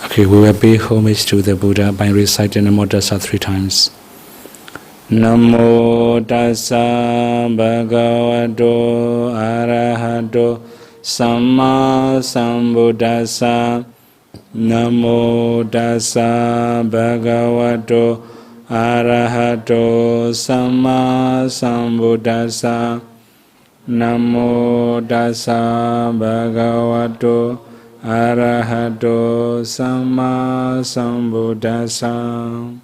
Okay, we will pay homage to the Buddha by reciting Namo Tassa 3 times. Namo Tassa Bhagavato Arahato Samma Sambuddhassa. Namo Tassa Bhagavato Arahato Samma Sambuddhassa. Namo Tassa Bhagavato Arahato Samma Sambuddhassa.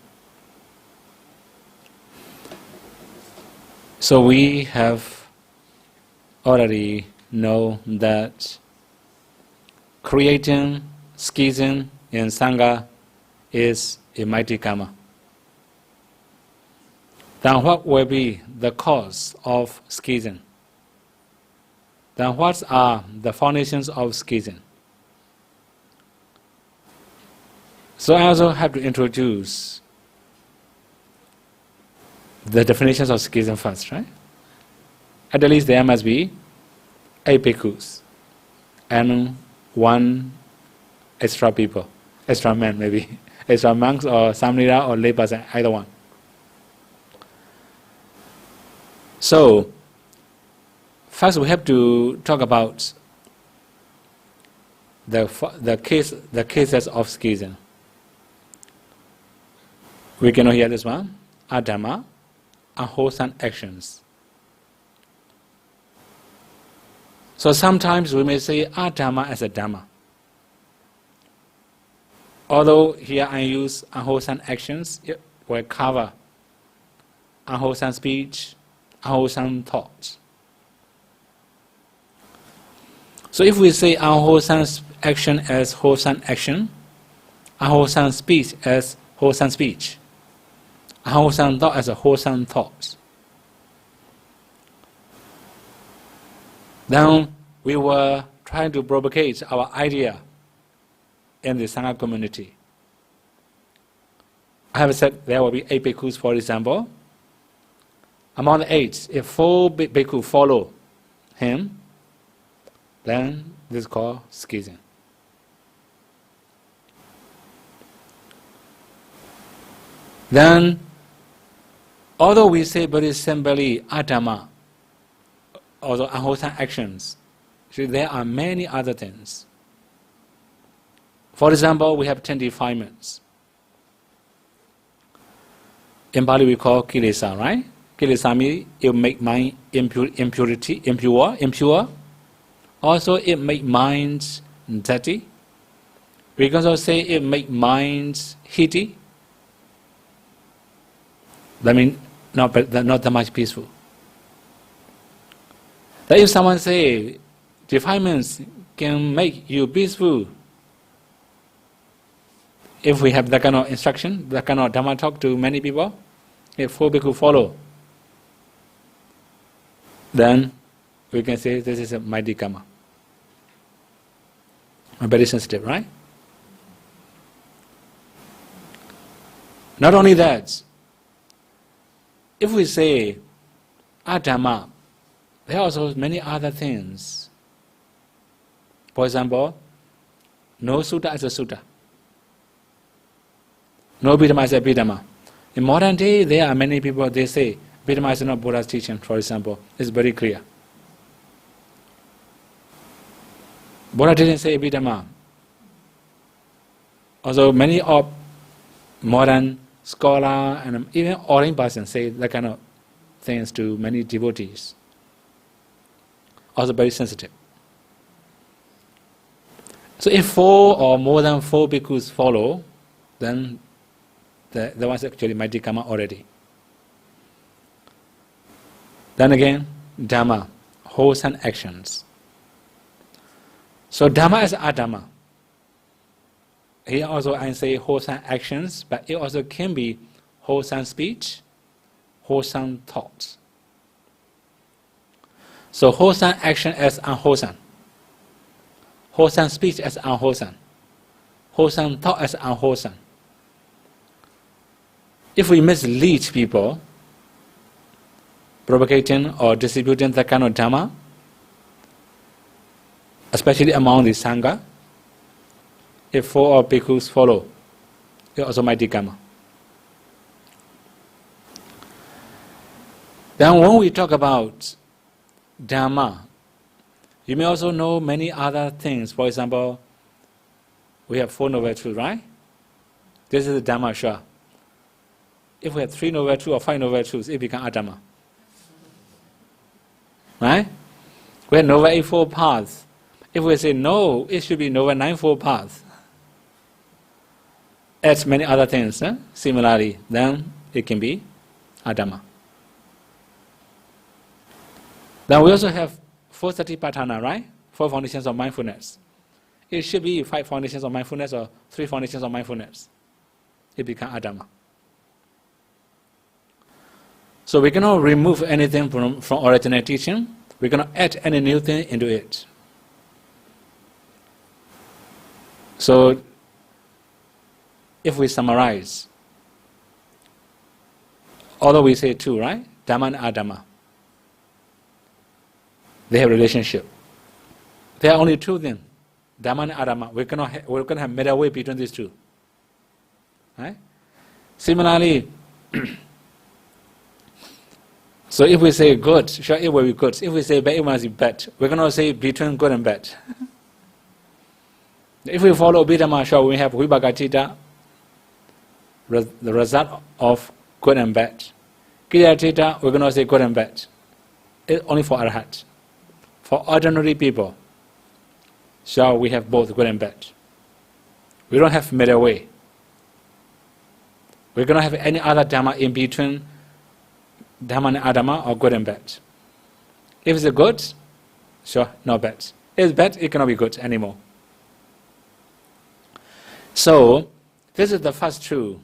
So we have already know that creating schism in Sangha is a mighty karma. Then what will be the cause of schism? Then what are the foundations of schism? So I also have to introduce the definitions of schism first, right? At least there must be 8 bhikkhus and 1 extra people, extra man maybe, extra monks or samnira or lay person, either one. So, first we have to talk about the cases of schism. We cannot hear this one. Adhamma, unwholesome actions. So sometimes we may say adhamma as a dhamma. Although here I use unwholesome actions, it will cover unwholesome speech, unwholesome thoughts. So if we say unwholesome action as wholesome action, unwholesome speech as wholesome speech, unwholesome thought as a wholesome thought, then we were trying to propagate our idea in the Sangha community. I have said there will be 8 bhikkhus, for example. Among the 8, if 4 bhikkhus follow him, then this is called schism. Then, although we say very simply adhamma, although unwholesome actions, there are many other things. For example, we have 10 defilements. In Pali we call kilesa, right? Kilesa means it make mind impure. Also it make mind dirty. We can also say it make mind heaty. That means not that much peaceful. That if someone say defilements can make you peaceful, if we have that kind of instruction, that kind of Dhamma talk to many people, if 4 bhikkhus follow, then we can say this is a mighty karma. Very sensitive, right? Not only that, if we say adhamma, there are also many other things. For example, no sutta as a sutta. No Bidhamma as a Bidhamma. In modern day, there are many people, they say, Bidhamma is not Buddha's teaching, for example. It's very clear. Buddha didn't say Bidhamma. Also, many of modern scholars and even ordinary persons say that kind of things to many devotees. Also very sensitive. So if 4 or more than 4 bhikkhus follow, then the one's actually mighty karma already. Then again, Dhamma, wholesome actions. So Dhamma is adhamma. Here also I say wholesome actions, but it also can be wholesome speech, wholesome thoughts. So wholesome action as unwholesome, wholesome speech as unwholesome, wholesome thought as unwholesome. If we mislead people, propagating or distributing that kind of Dhamma, especially among the Sangha, if 4 of bhikkhus follow, it also might be karma. Then when we talk about Dhamma, you may also know many other things. For example, we have 4 noble truths, right? This is the Dhamma Shah. If we have 3 noble truths or 5 noble truths, it becomes Adhamma. Right? We have noble eightfold paths. If we say no, it should be noble ninefold paths. As many other things, similarly, then it can be Adhamma. Then we also have 4 satipatthana, right? 4 foundations of mindfulness. It should be 5 foundations of mindfulness or 3 foundations of mindfulness. It becomes Adhamma. So we cannot remove anything from original teaching. We cannot add any new thing into it. So if we summarize, although we say 2, right? Dhamma and Adhamma. They have relationship. There are only 2 then. Dhamma and Adhamma. We cannot have middle way between these 2. Right? Similarly, so if we say good, sure, it will be good. If we say bad, it must be bad. We cannot say between good and bad. If we follow Abhidhamma, sure, we have Vibhagacita, the result of good and bad. Kiyacita, we cannot say good and bad. It's only for Arhat. For ordinary people, so we have both good and bad. We don't have middle way. We cannot have any other Dhamma in between Dhamma and Adhamma or good and bad. If it's good, sure, not bad. If it's bad, it cannot be good anymore. So, this is the first truth.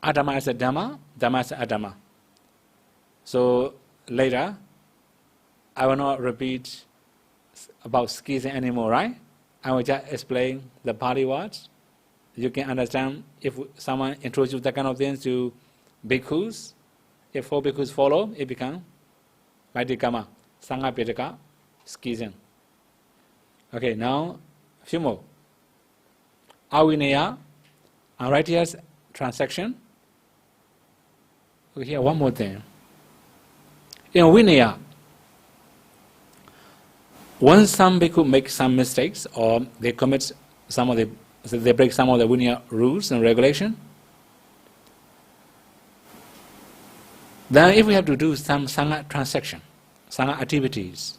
Adhamma is a Dhamma, Dhamma is a Adhamma. So, later, I will not repeat about schism anymore, right? I will just explain the Pali words. You can understand if someone introduces that kind of things to bhikkhus. If 4 bhikkhus follow, it becomes Vaidikama, Sangha Pitaka, schism. Okay, now a few more. Avinaya, unrighteous transaction. Okay, here one more thing. In Vinaya, when some bhikkhu make some mistakes or they commit they break some of the Vinaya rules and regulation, then if we have to do some Sangha transaction, Sangha activities,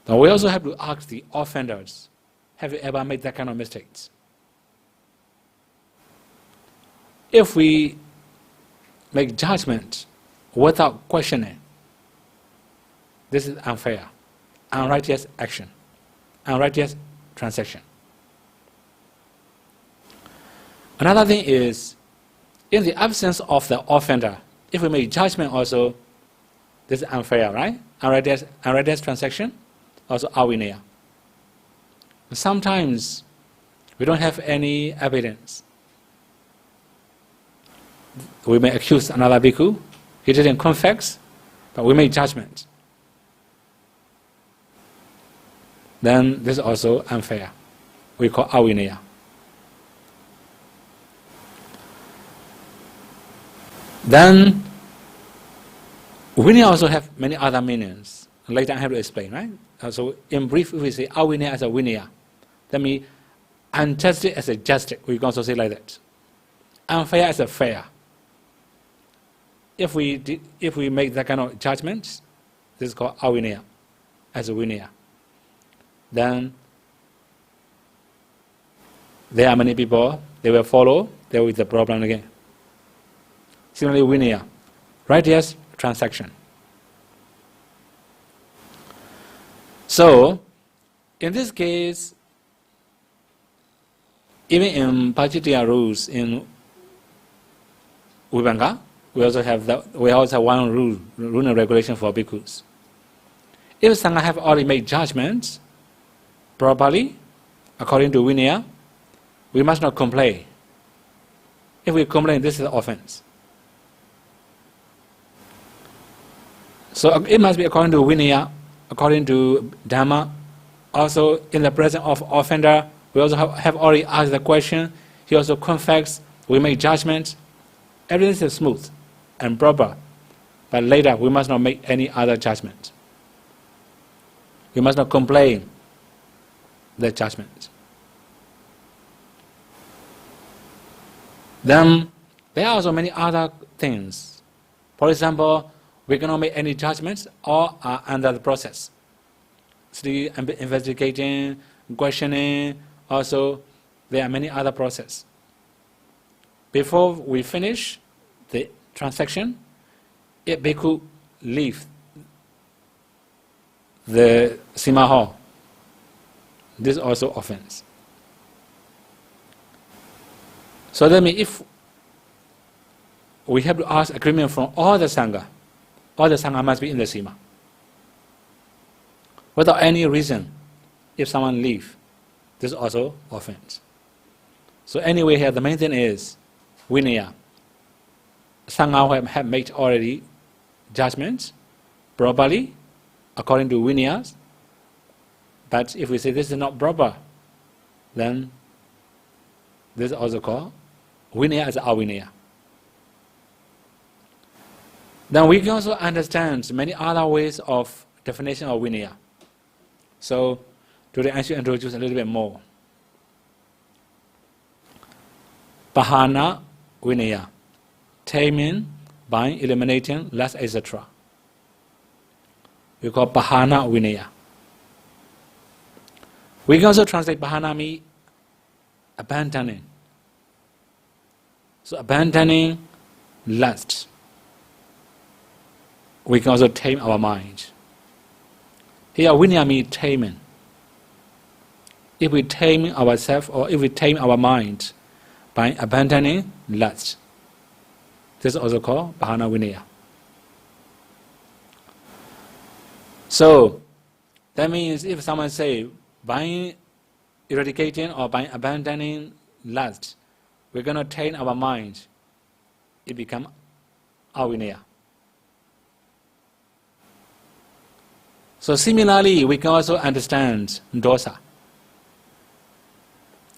then we also have to ask the offenders, have you ever made that kind of mistakes? If we make judgment without questioning, this is unfair, unrighteous action, unrighteous transaction. Another thing is, in the absence of the offender, if we make judgment also, this is unfair, right? Unrighteous transaction, also avinaya. Sometimes we don't have any evidence. We may accuse another bhikkhu, he didn't confess, but we make judgment. Then this is also unfair. We call avinaya. Then vinaya also have many other meanings. Later I have to explain, right? So in brief, if we say avinaya as a vinaya, that means unjust as a just. We can also say like that. Unfair as a fair. If we make that kind of judgment, this is called avinaya, as a vinaya. Then there are many people, they will follow, they will be the problem again. Similarly, vinaya, righteous transaction. So, in this case, even in Pajitya rules in Vibhanga, we also have one rule and regulation for bhikkhus. If Sangha have already made judgments properly, according to vinaya, we must not complain. If we complain, this is offense. So it must be according to vinaya, according to Dhamma. Also, in the presence of offender, We also have already asked the question. He also confessed. We make judgments. Everything is smooth and proper. But later, we must not make any other judgment. We must not complain the judgment. Then, there are also many other things. For example, we cannot make any judgments or are under the process. Still investigating, questioning, also there are many other processes. Before we finish the transaction, if bhikkhu leave the Sima hall, this is also offense. So that means if we have to ask agreement from all the Sangha must be in the Sima. Without any reason, if someone leave, this is also offense. So anyway here the main thing is Vinaya. Sangha have made already judgments properly according to Vinayas. But if we say this is not proper, then this is also called Vinaya as avinaya. Then we can also understand many other ways of definition of Vinaya. So today I should introduce a little bit more. Pahana Vinaya, taming, by eliminating, lust, etc. We call Pahana Vinaya. We can also translate Pahana means abandoning. So abandoning lust. We can also tame our mind. Here Vinaya means taming. If we tame ourselves or if we tame our mind by abandoning lust, this is also called Pahana Vinaya. So that means if someone say by eradicating or by abandoning lust, we're going to tame our mind, it becomes avinaya. So similarly, we can also understand dosa.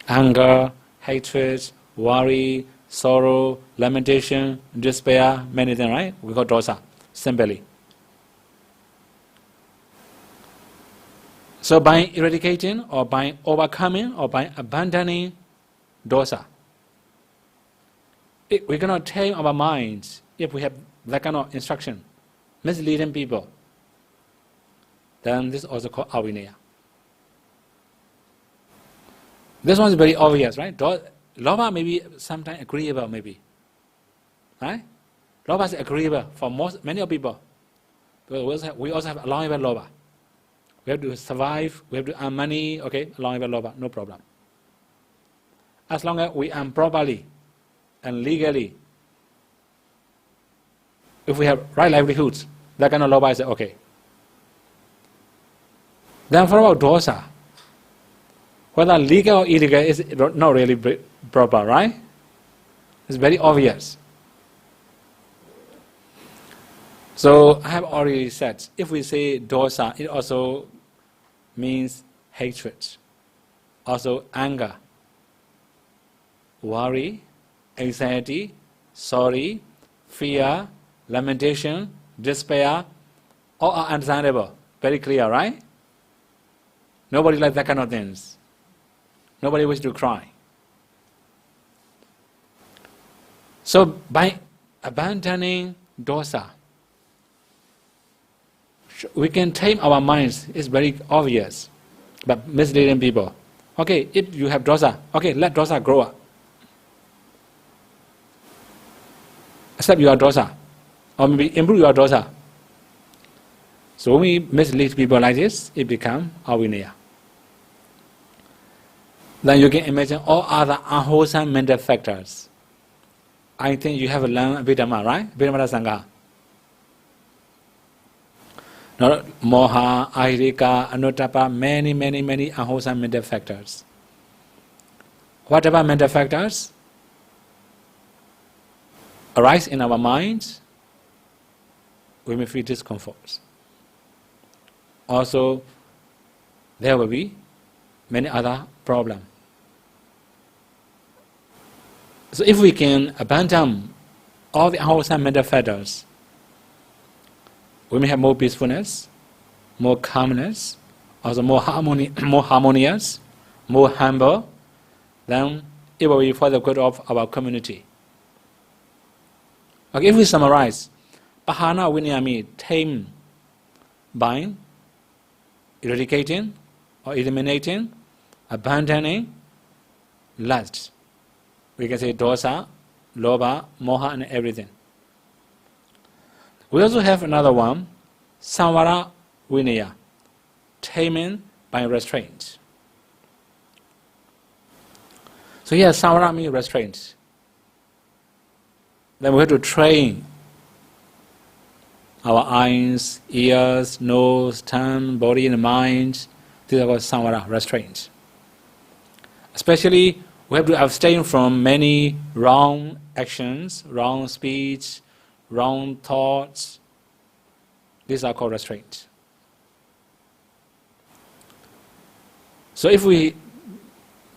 Anger, hatred, worry, sorrow, lamentation, despair, many things, right? We call dosa, simply. So by eradicating or by overcoming or by abandoning dosa, we cannot tame our minds if we have that kind of instruction, misleading people. Then this is also called avinaya. This one is very obvious, right? Lobha may be sometimes agreeable, maybe. Right? Lobha is agreeable for many of people. But we also have allowable lobha. We have to survive, we have to earn money, okay, allowable lobha, no problem. As long as we earn properly and legally, if we have right livelihoods, that kind of lobha is okay. Then for about dosa, whether legal or illegal is not really proper, right? It's very obvious. So I have already said, if we say dosa, it also means hatred, also anger, worry, anxiety, sorry, fear, lamentation, despair, all are understandable, very clear, right? Nobody likes that kind of things. Nobody wishes to cry. So by abandoning dosa, we can tame our minds. It's very obvious, but misleading people. Okay, if you have dosa, okay, let dosa grow up. Accept your dosa, or maybe improve your dosa. So when we mislead people like this, it becomes avinaya. Then you can imagine all other unwholesome mental factors. I think you have learned Abhidhamma, right? Abhidhamma Sangha. Moha, ahirika, anuttapa, many unwholesome mental factors. Whatever mental factors arise in our minds, we may feel discomfort. Also, there will be many other problems. So if we can abandon all the unwholesome mental factors, we may have more peacefulness, more calmness, also more harmonious, more humble, then it will be for the good of our community. Okay, if we summarize, Pahana Vinyami tame by eradicating or eliminating, abandoning lust. We can say dosa, lobha, moha, and everything. We also have another one, samvara vinaya, taming by restraint. So here, samvara means restraint. Then we have to train our eyes, ears, nose, tongue, body, and mind. These are called samvara, restraint. Especially, we have to abstain from many wrong actions, wrong speech, wrong thoughts. These are called restraint. So if we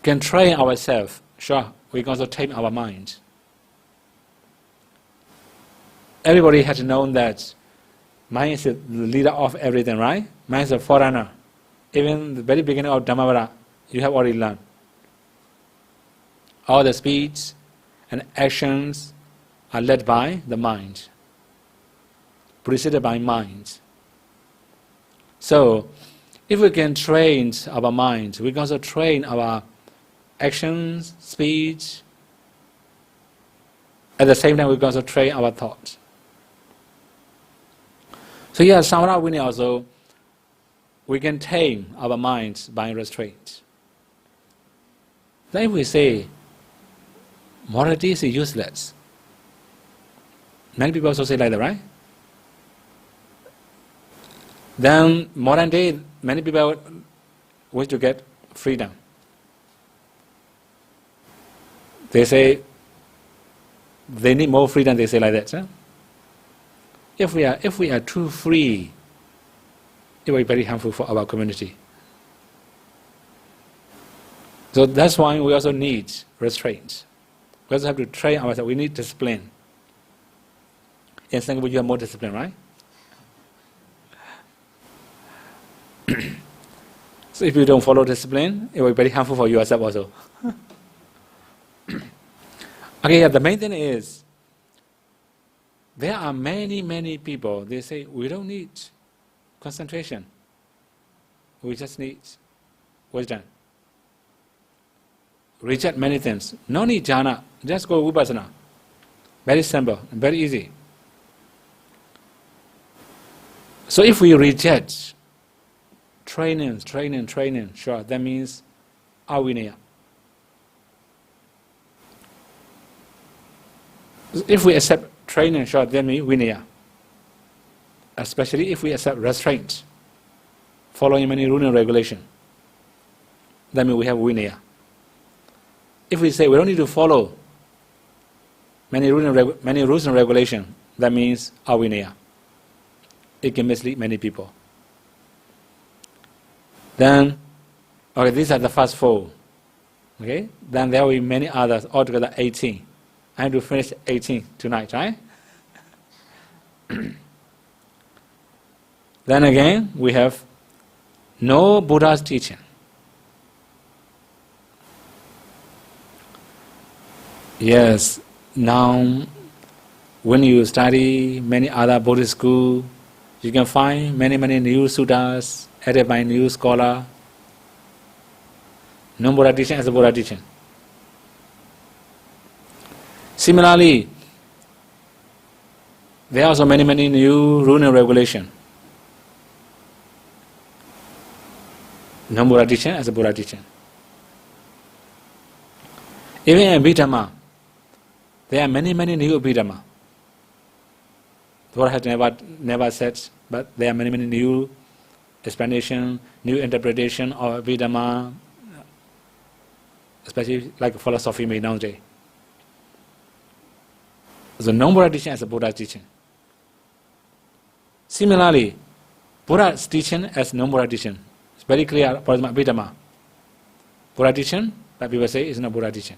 can train ourselves, sure, we can also tame our mind. Everybody has known that mind is the leader of everything, right? Mind is a forerunner. Even the very beginning of Dhammavada, you have already learned. All the speech and actions are led by the mind, preceded by mind. So, if we can train our mind, we can also train our actions, speech. At the same time, we can also train our thoughts. So here, samvara vinaya also, we can tame our minds by restraint. Then if we say, morality is useless. Many people also say like that, right? Then modern day, many people wish to get freedom. They say they need more freedom. They say like that. Huh? If we are too free, it will be very harmful for our community. So that's why we also need restraint. We also have to train ourselves. We need discipline. In Singapore, you have more discipline, right? So if you don't follow discipline, it will be very harmful for yourself also. Okay, yeah, the main thing is, there are many people, they say, we don't need concentration. We just need wisdom. Reject many things. No need jhana, just go vipassana. Very simple, very easy. So if we reject training, sure, that means avinaya. If we accept training, sure, that means vinaya. Especially if we accept restraint, following many rules and regulations, that means we have vinaya. If we say we don't need to follow many rules and regulations, that means avinaya. It can mislead many people. Then, okay, these are the first 4. Okay, then there will be many others, altogether 18. I have to finish 18 tonight, right? Then again, we have no Buddha's teaching. Yes, now when you study many other Buddhist schools, you can find many new suttas added by new scholar. No Buddha teaching as a Buddha teaching. Similarly, there are also many new rules and regulations. No Buddha teaching as a Buddha teaching. Even in Abhidhamma, there are many new Abhidhamma. The Buddha has never said, but there are many new explanation, new interpretation of Abhidhamma, especially like philosophy made nowadays. So no Buddha teaching as a Buddha teaching. Similarly, Buddha's teaching as no Buddha teaching. It's very clear, for example, Abhidhamma. Buddha teaching, that people say is not Buddha teaching.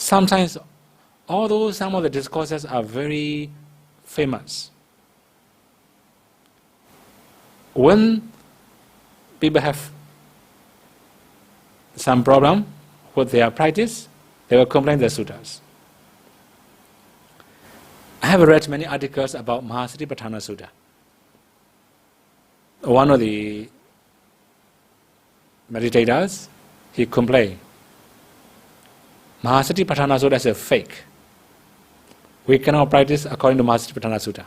sometimes, although some of the discourses are very famous, when people have some problem with their practice, they will complain the suttas. I have read many articles about Mahasatipatthana Sutta. One of the meditators, he complained, Mahasatipatthana Sutta is a fake. We cannot practice according to Mahasatipatthana Sutta.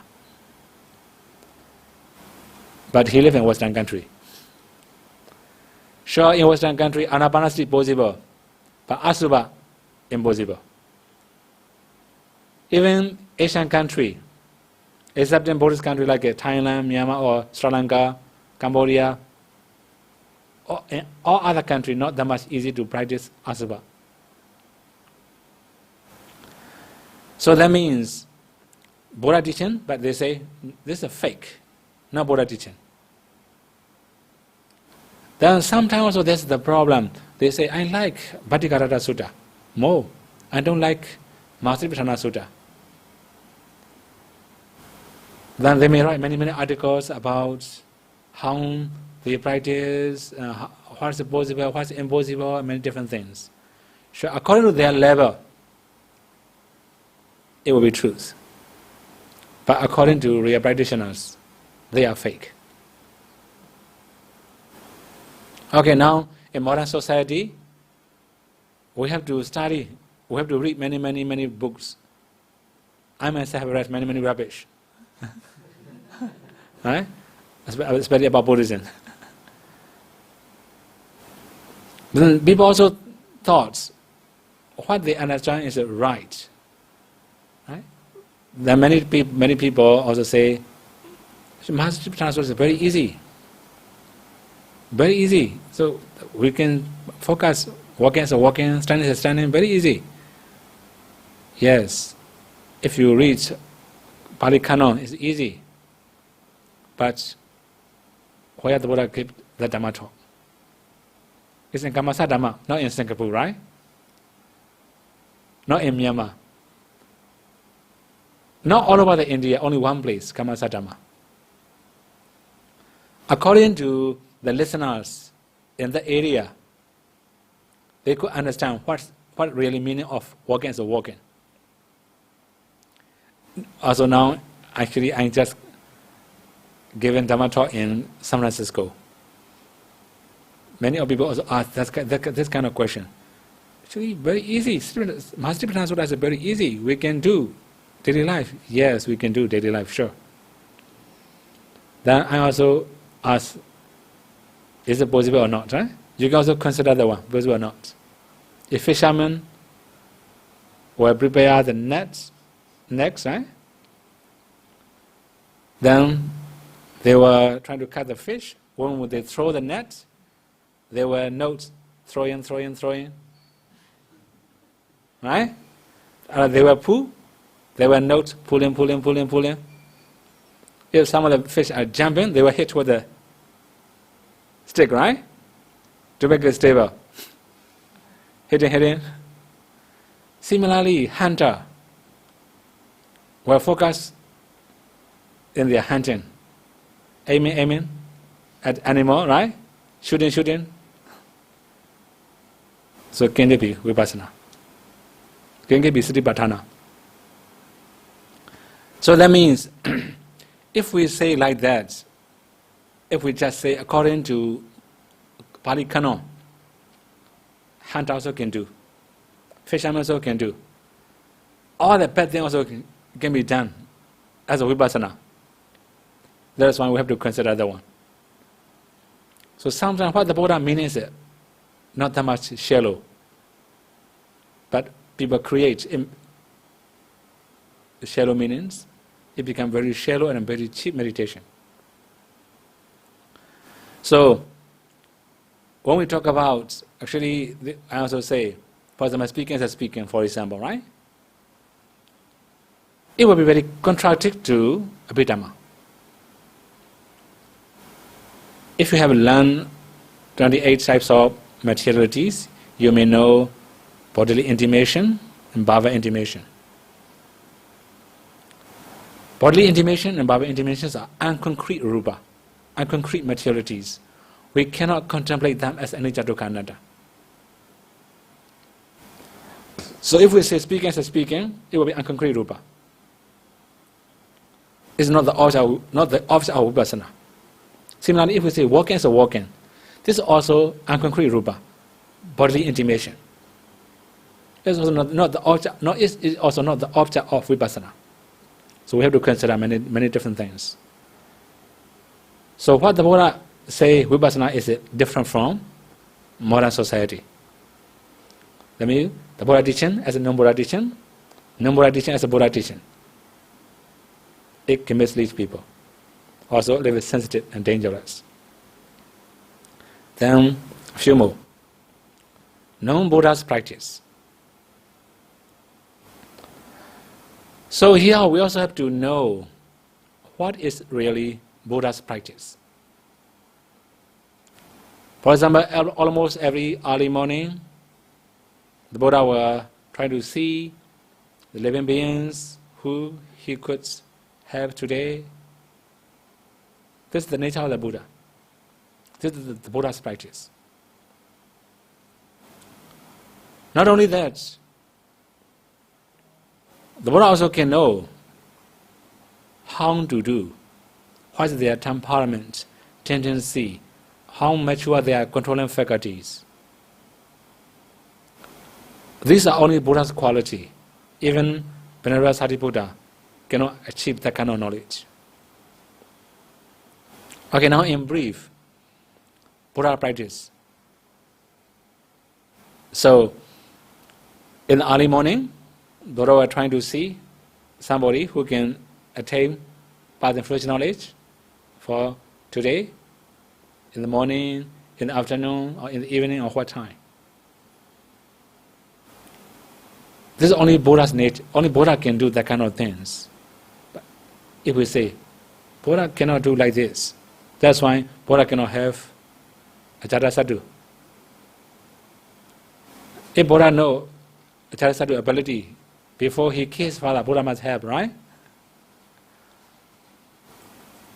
But he lives in Western country. Sure, in Western country, Anapanasati possible, but Asubha impossible. Even Asian country, except in Buddhist country like Thailand, Myanmar, or Sri Lanka, Cambodia, or in all other countries, not that much easy to practice Asubha. So that means Buddha teaching, but they say this is a fake, not Buddha teaching. Then sometimes also that's the problem. They say, I like Bhattikarata Sutta more. I don't like Mahasatipatthana Sutta. Then they may write many articles about how they practice, what's possible, what's impossible, and many different things. So according to their level, it will be truth. But according to real practitioners, they are fake. Okay, now in modern society, we have to study, we have to read many books. I myself have read many rubbish. Right? Especially about Buddhism. Then people also thought what they understand is right. Right? Then many people also say, Mahasatipatthana Sutta is very easy. Very easy. So we can focus, walking is walking, standing is standing, very easy. Yes, if you read Pali Canon, it's easy. But where the Buddha keep the Dhamma talk? It's in Kamasa Dhamma, not in Singapore, right? Not in Myanmar. Not all over the India, only one place, Kamasa Dhamma. According to the listeners in the area, they could understand what really meaning of walking is walking. Also now, actually, I just given Dhamma talk in San Francisco. Many of people also ask this kind of question. Actually, very easy. Mahasatipatthana Sutta is very easy. We can do daily life. Yes, we can do daily life, sure. Then I also ask, is it possible or not, right? You can also consider the one, possible or not. If fishermen will prepare the nets, right? Then they were trying to catch the fish. When would they throw the net? They were notes, throwing. Right? They were pull. They were notes, pulling. If some of the fish are jumping, they were hit with the stick, right? To make it stable. Hitting. Similarly, hunter will focus in their hunting. Aiming at animal, right? Shooting. So can it be vipassana? Can it be satipatthana? So that means, if we say like that, if we just say according to Pali Canon, hunter also can do, fisherman also can do, all the bad things also can be done as a vipassana. That's why we have to consider that one. So sometimes what the Buddha means is not that much shallow, but people create shallow meanings. It becomes very shallow and very cheap meditation. So when we talk about, actually, I also say, for example, speaking as a speaking, for example, right? It will be very contradictory to Abhidhamma. If you have learned 28 types of materialities, you may know bodily intimation, and bhava intimation. Bodily intimation and bhava intimations are unconcrete rupa, unconcrete materialities. We cannot contemplate them as anicca dukkha anatta. So if we say speaking as a speaking, it will be unconcrete rupa. It's not the object of vipassana. Similarly, if we say walking as a walking, this is also unconcrete rupa, bodily intimation. It's also not the object. It's also not the object of vipassana. So we have to consider many different things. So what the Buddha say vipassana is different from modern society. That means the Buddha teaching as a non-Buddha teaching, non-Buddha teaching as a Buddha teaching. It can mislead people. Also a little bit sensitive and dangerous. Then a few more. Non-Buddha's practice. So here we also have to know what is really Buddha's practice. For example, almost every early morning, the Buddha will try to see the living beings who he could have today. This is the nature of the Buddha. This is the Buddha's practice. Not only that, the Buddha also can know how to do, what is their temperament, tendency, how mature their controlling faculties. These are only Buddha's quality. Even Venerable Sariputta cannot achieve that kind of knowledge. Okay, now in brief, Buddha practice. So, in the early morning, Buddha was trying to see somebody who can attain past and future knowledge for today, in the morning, in the afternoon, or in the evening, or what time. This is only Buddha's nature. Only Buddha can do that kind of things. But if we say, Buddha cannot do like this, that's why Buddha cannot have Acharya Sadhu. If Buddha knows Acharya Sadhu ability, before he kills father, Buddha must have, right?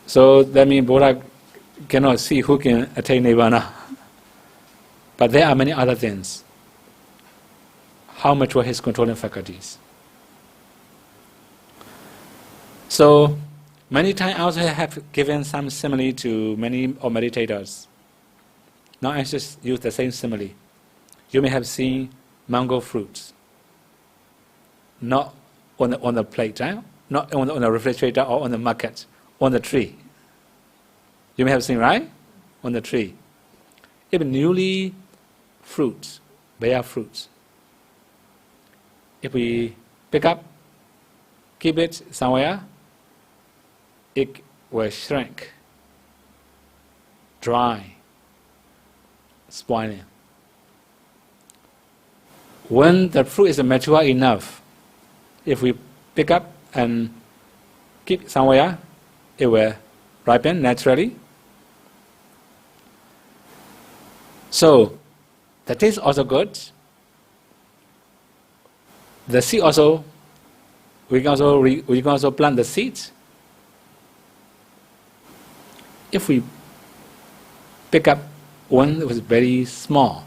So that means Buddha cannot see who can attain Nirvana. But there are many other things. How mature his controlling faculties. So, many times I also have given some simile to many of meditators. Now I just use the same simile. You may have seen mango fruits. Not on the plate, right? Not on the refrigerator or on the market, on the tree. You may have seen, right? On the tree. Even newly fruits, bear fruits. If we pick up, keep it somewhere, it will shrink, dry, spoiling. When the fruit is mature enough, if we pick up and keep it somewhere, it will ripen naturally. So, the taste also good. The seed also, we can also plant the seeds. If we pick up one that was very small,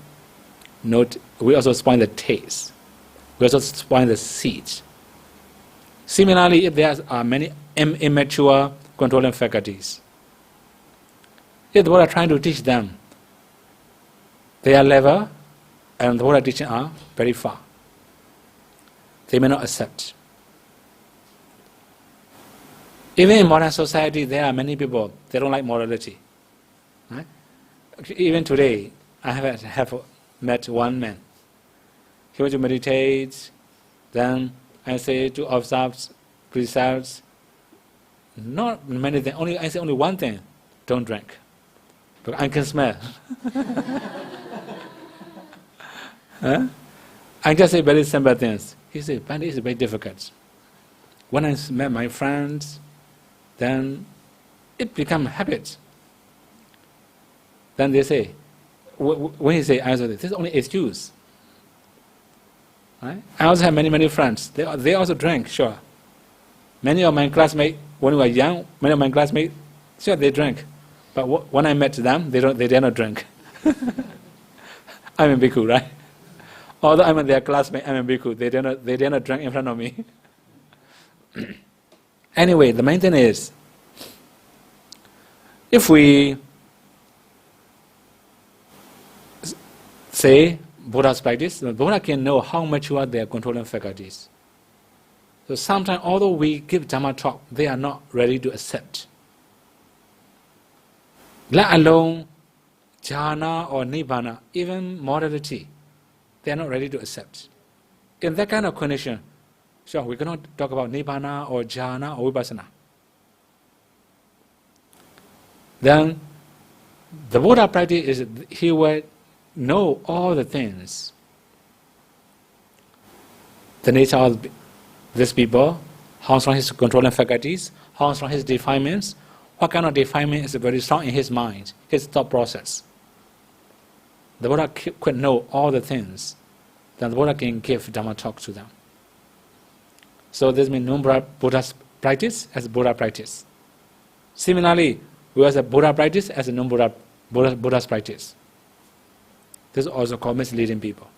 we also spoil the taste. We also spoil the seeds. Similarly, if there are many immature controlling faculties, if the Buddha trying to teach them, their level and the Buddha teaching are very far. They may not accept. Even in modern society, there are many people, they don't like morality. Right? Even today, I have met one man. He wants to meditate, then I say to observe precepts. Not many things, I say only one thing, don't drink. Because I can smell. Huh? I just say very simple things. He said, but it's very difficult. When I met my friends, then it becomes a habit. Then they say, when he say, I say, this is only excuse. Right? I also have many friends. They also drink, sure. Many of my classmates, when we were young, many of my classmates, sure, they drink. But when I met them, they dare not drink. I'm a bhikkhu, right? Although I'm their classmate, I'm a bhikkhu. They dare not drink in front of me. Anyway, the main thing is, if we say Buddha's practice, the Buddha can know how mature their controlling faculties. So sometimes, although we give Dhamma talk, they are not ready to accept. Let alone jhana or nibbana, even morality, they are not ready to accept. In that kind of condition, sure, we cannot talk about nibbana or jhana or vipassana. Then the Buddha practice is he will know all the things. The nature of these people, how strong his controlling faculties, how strong his defilements, what kind of defilement is very strong in his mind, his thought process. The Buddha could know all the things. Then the Buddha can give Dhamma talk to them. So this means known Buddha's practice as Buddha practice. Similarly, we also Buddha practice as a known Buddha's practice. This is also called misleading people.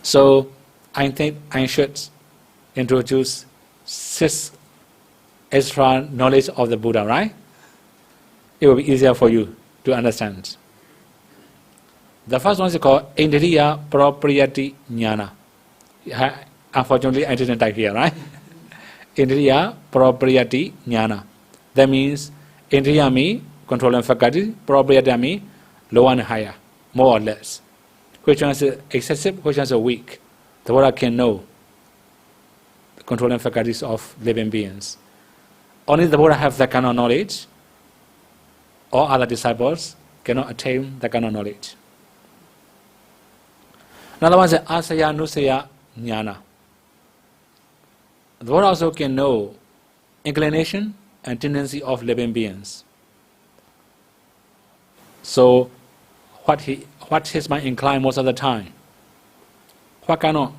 So I think I should introduce 6 extra knowledge of the Buddha, right? It will be easier for you to understand. The first one is called Indriya Propriety Jnana. Unfortunately, I didn't type here, right? Indriya Propriety Jnana. That means Indriya means controlling faculty, Propriety means lower and higher, more or less. Which one is excessive, which one is weak? The Buddha can know the controlling faculties of living beings. Only the Buddha have that kind of knowledge. All other disciples cannot attain that kind of knowledge. Another one is Asaya Nusaya Jnana. The Buddha also can know inclination and tendency of living beings. So, what his mind inclined most of the time, what kind of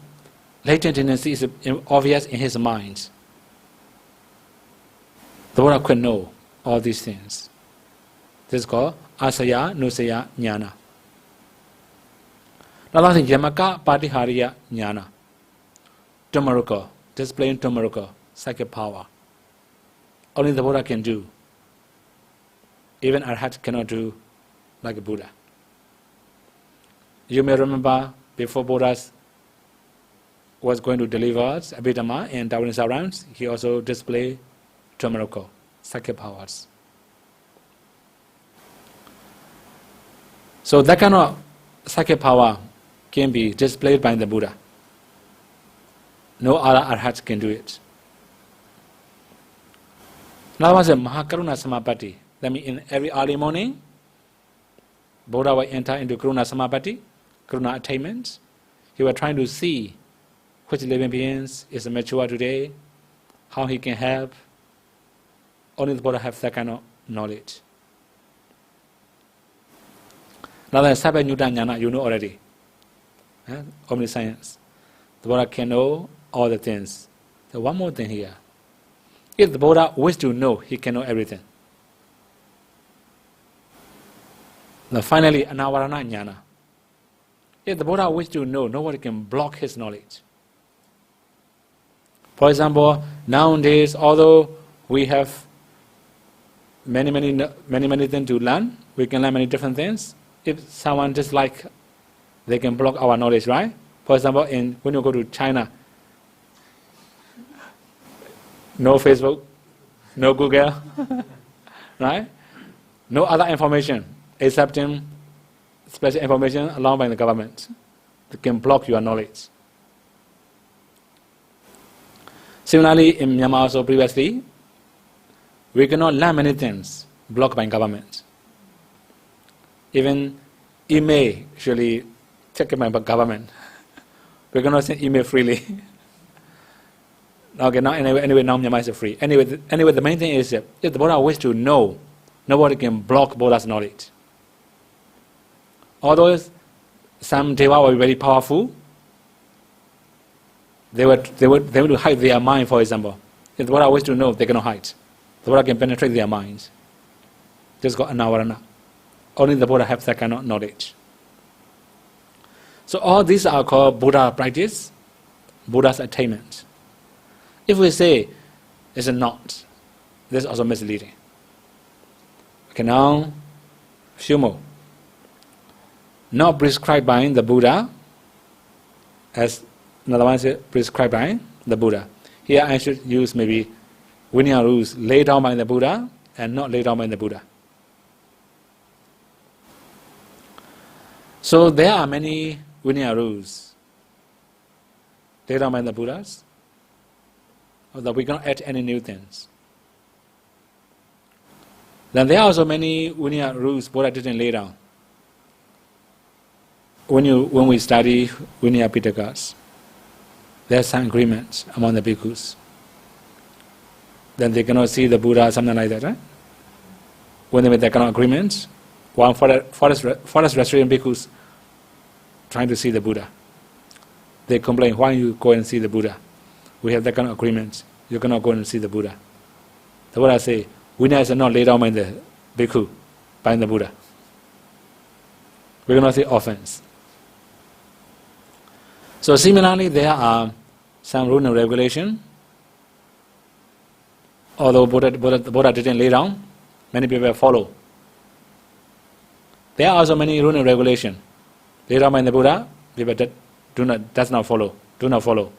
latent tendency is obvious in his mind. The Buddha could know all these things. This is called Asaya Nusaya Jnana. Another thing, Yamaka Patihariya Jnana. Tummaruka, displaying Tummaruka, psychic power. Only the Buddha can do. Even Arhat cannot do like a Buddha. You may remember before Buddha was going to deliver us Abhidhamma in Darwin's arounds, he also displayed Tummaruka, psychic powers. So that kind of psychic power can be displayed by the Buddha. No other Arhat can do it. Another one is Mahakaruna Samapatti. That means in every early morning, Buddha will enter into Karuna Samapatti, Karuna attainment. He was trying to see which living beings is mature today, how he can help. Only the Buddha have that kind of knowledge. Another is Sabha Newton Jnana, you know already. Omniscience. The Buddha can know all the things. So one more thing here. If the Buddha wishes to know, he can know everything. Now finally, Anavarana Jnana. If the Buddha wishes to know, nobody can block his knowledge. For example, nowadays, although we have many things to learn, we can learn many different things. If someone just like, they can block our knowledge, right? For example, when you go to China, no Facebook, no Google, right? No other information except special information allowed by the government. They can block your knowledge. Similarly, in Myanmar also previously, we cannot learn many things blocked by government. Even email usually taken by government. We cannot send email freely. Okay, now anyway, now Myanmar is free. Anyway, the main thing is if the Buddha wishes to know, nobody can block Buddha's knowledge. Although some deva will be very powerful. They would to hide their mind, for example. If the Buddha wishes to know, they cannot hide. The Buddha can penetrate their minds. Just got anavarana. Only the Buddha has that kind of knowledge. So all these are called Buddha practice, Buddha's attainment. If we say it's not, this is also misleading. Okay, now, few more. Not prescribed by the Buddha, as another one is prescribed by the Buddha. Here I should use maybe Vinaya rules laid down by the Buddha and not laid down by the Buddha. So there are many Vinaya rules laid down by the Buddhas, although we cannot add any new things. Then there are also many Vinaya rules Buddha didn't lay down. When we study Vinaya Pitakas, there are some agreements among the bhikkhus. Then they cannot see the Buddha, something like that, right? When they make that kind of agreements, one forest restoration bhikkhus trying to see the Buddha. They complain, why you go and see the Buddha? We have that kind of agreement. You cannot go and see the Buddha. The Buddha say, Vinaya is not laid down by the bhikkhu, by the Buddha. We cannot say offense. So similarly, there are some rules and regulation. Although Buddha didn't lay down, many people follow. There are also many rules and regulation laid down by the Buddha. People do not follow.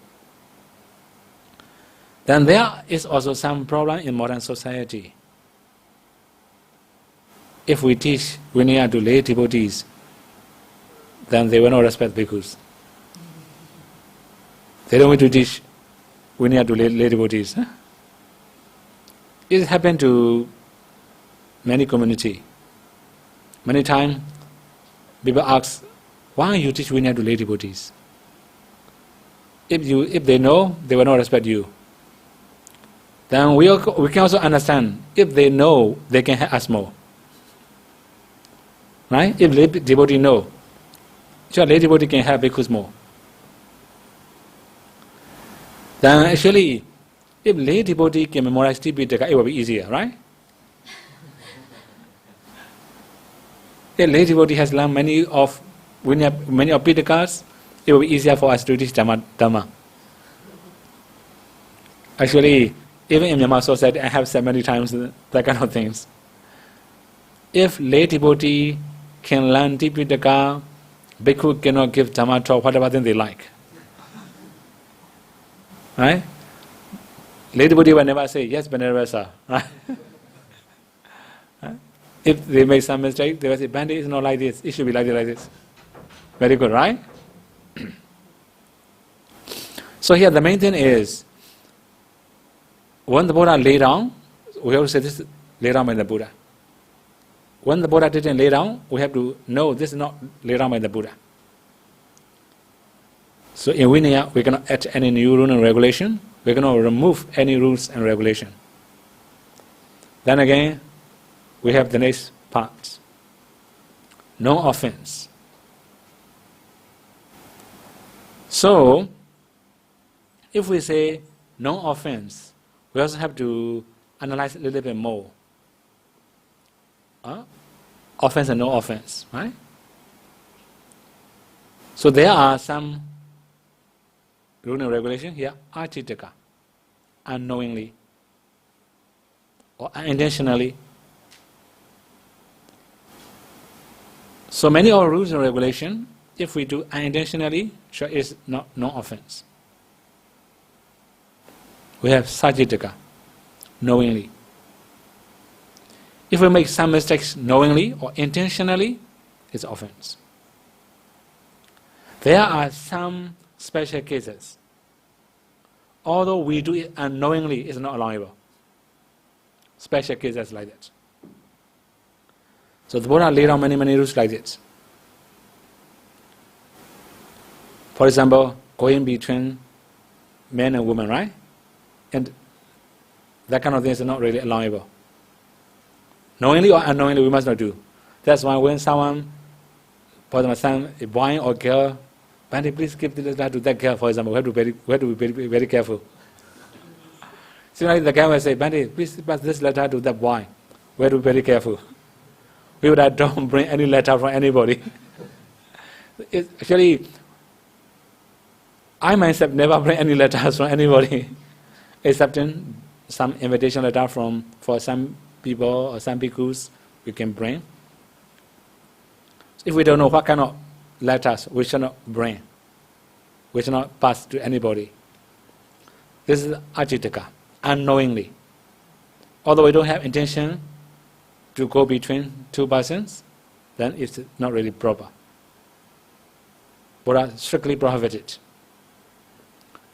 Then there is also some problem in modern society. If we teach Vinaya to lay devotees, then they will not respect bhikkhus. They don't want to teach Vinaya to lay devotees. Huh? It happened to many community. Many times people ask, why you teach Vinaya to lay devotees? If they know, they will not respect you. Then we can also understand, if they know, they can help us more. Right? If lay devotee know, sure, lay devotee can help bhikkhus more. Then actually, if lay devotee can memorize Tipitaka, it will be easier, right? If lay devotee has learned many of Pitakas, it will be easier for us to teach Dhamma. Actually, even in Myanmar society, I have said many times that kind of things. If lay devotee can learn Tipitaka, bhikkhu cannot give Dhamma talk, whatever thing they like. Right? Lay devotee will never say, yes, Venerable Sir. Right? If they make some mistake, they will say, Bhante is not like this, it should be like this. Very good, right? So here the main thing is, when the Buddha lay down, we have to say this is laid down by the Buddha. When the Buddha didn't lay down, we have to know this is not laid down by the Buddha. So in Vinaya, we cannot add any new rule and regulation. We cannot remove any rules and regulation. Then again, we have the next part. No offense. So, if we say no offense, we also have to analyze a little bit more. Offense and no offense, right? So there are some rule and regulation here, achitaka, unknowingly or unintentionally. So many of our rules and regulation, if we do unintentionally, sure is no offense. We have sajitaka, knowingly. If we make some mistakes knowingly or intentionally, it's offense. There are some special cases. Although we do it unknowingly, it's not allowable. Special cases like that. So the Buddha laid down many rules like this. For example, going between men and women, right? And that kind of thing is not really allowable. Knowingly or unknowingly, we must not do. That's why when someone For example, some boy or girl, Bhante, please give this letter to that girl, for example. We have to be very careful. Similarly, the guy will say, Bhante, please pass this letter to that boy. We have to be very careful. We would don't bring any letter from anybody. Actually, I myself never bring any letters from anybody, except in some invitation letter for some people or some bhikkhus we can bring. If we don't know what kind of letters, we should not bring. We should not pass to anybody. This is ajitaka, unknowingly. Although we don't have intention to go between two persons, then it's not really proper. Buddha strictly prohibited.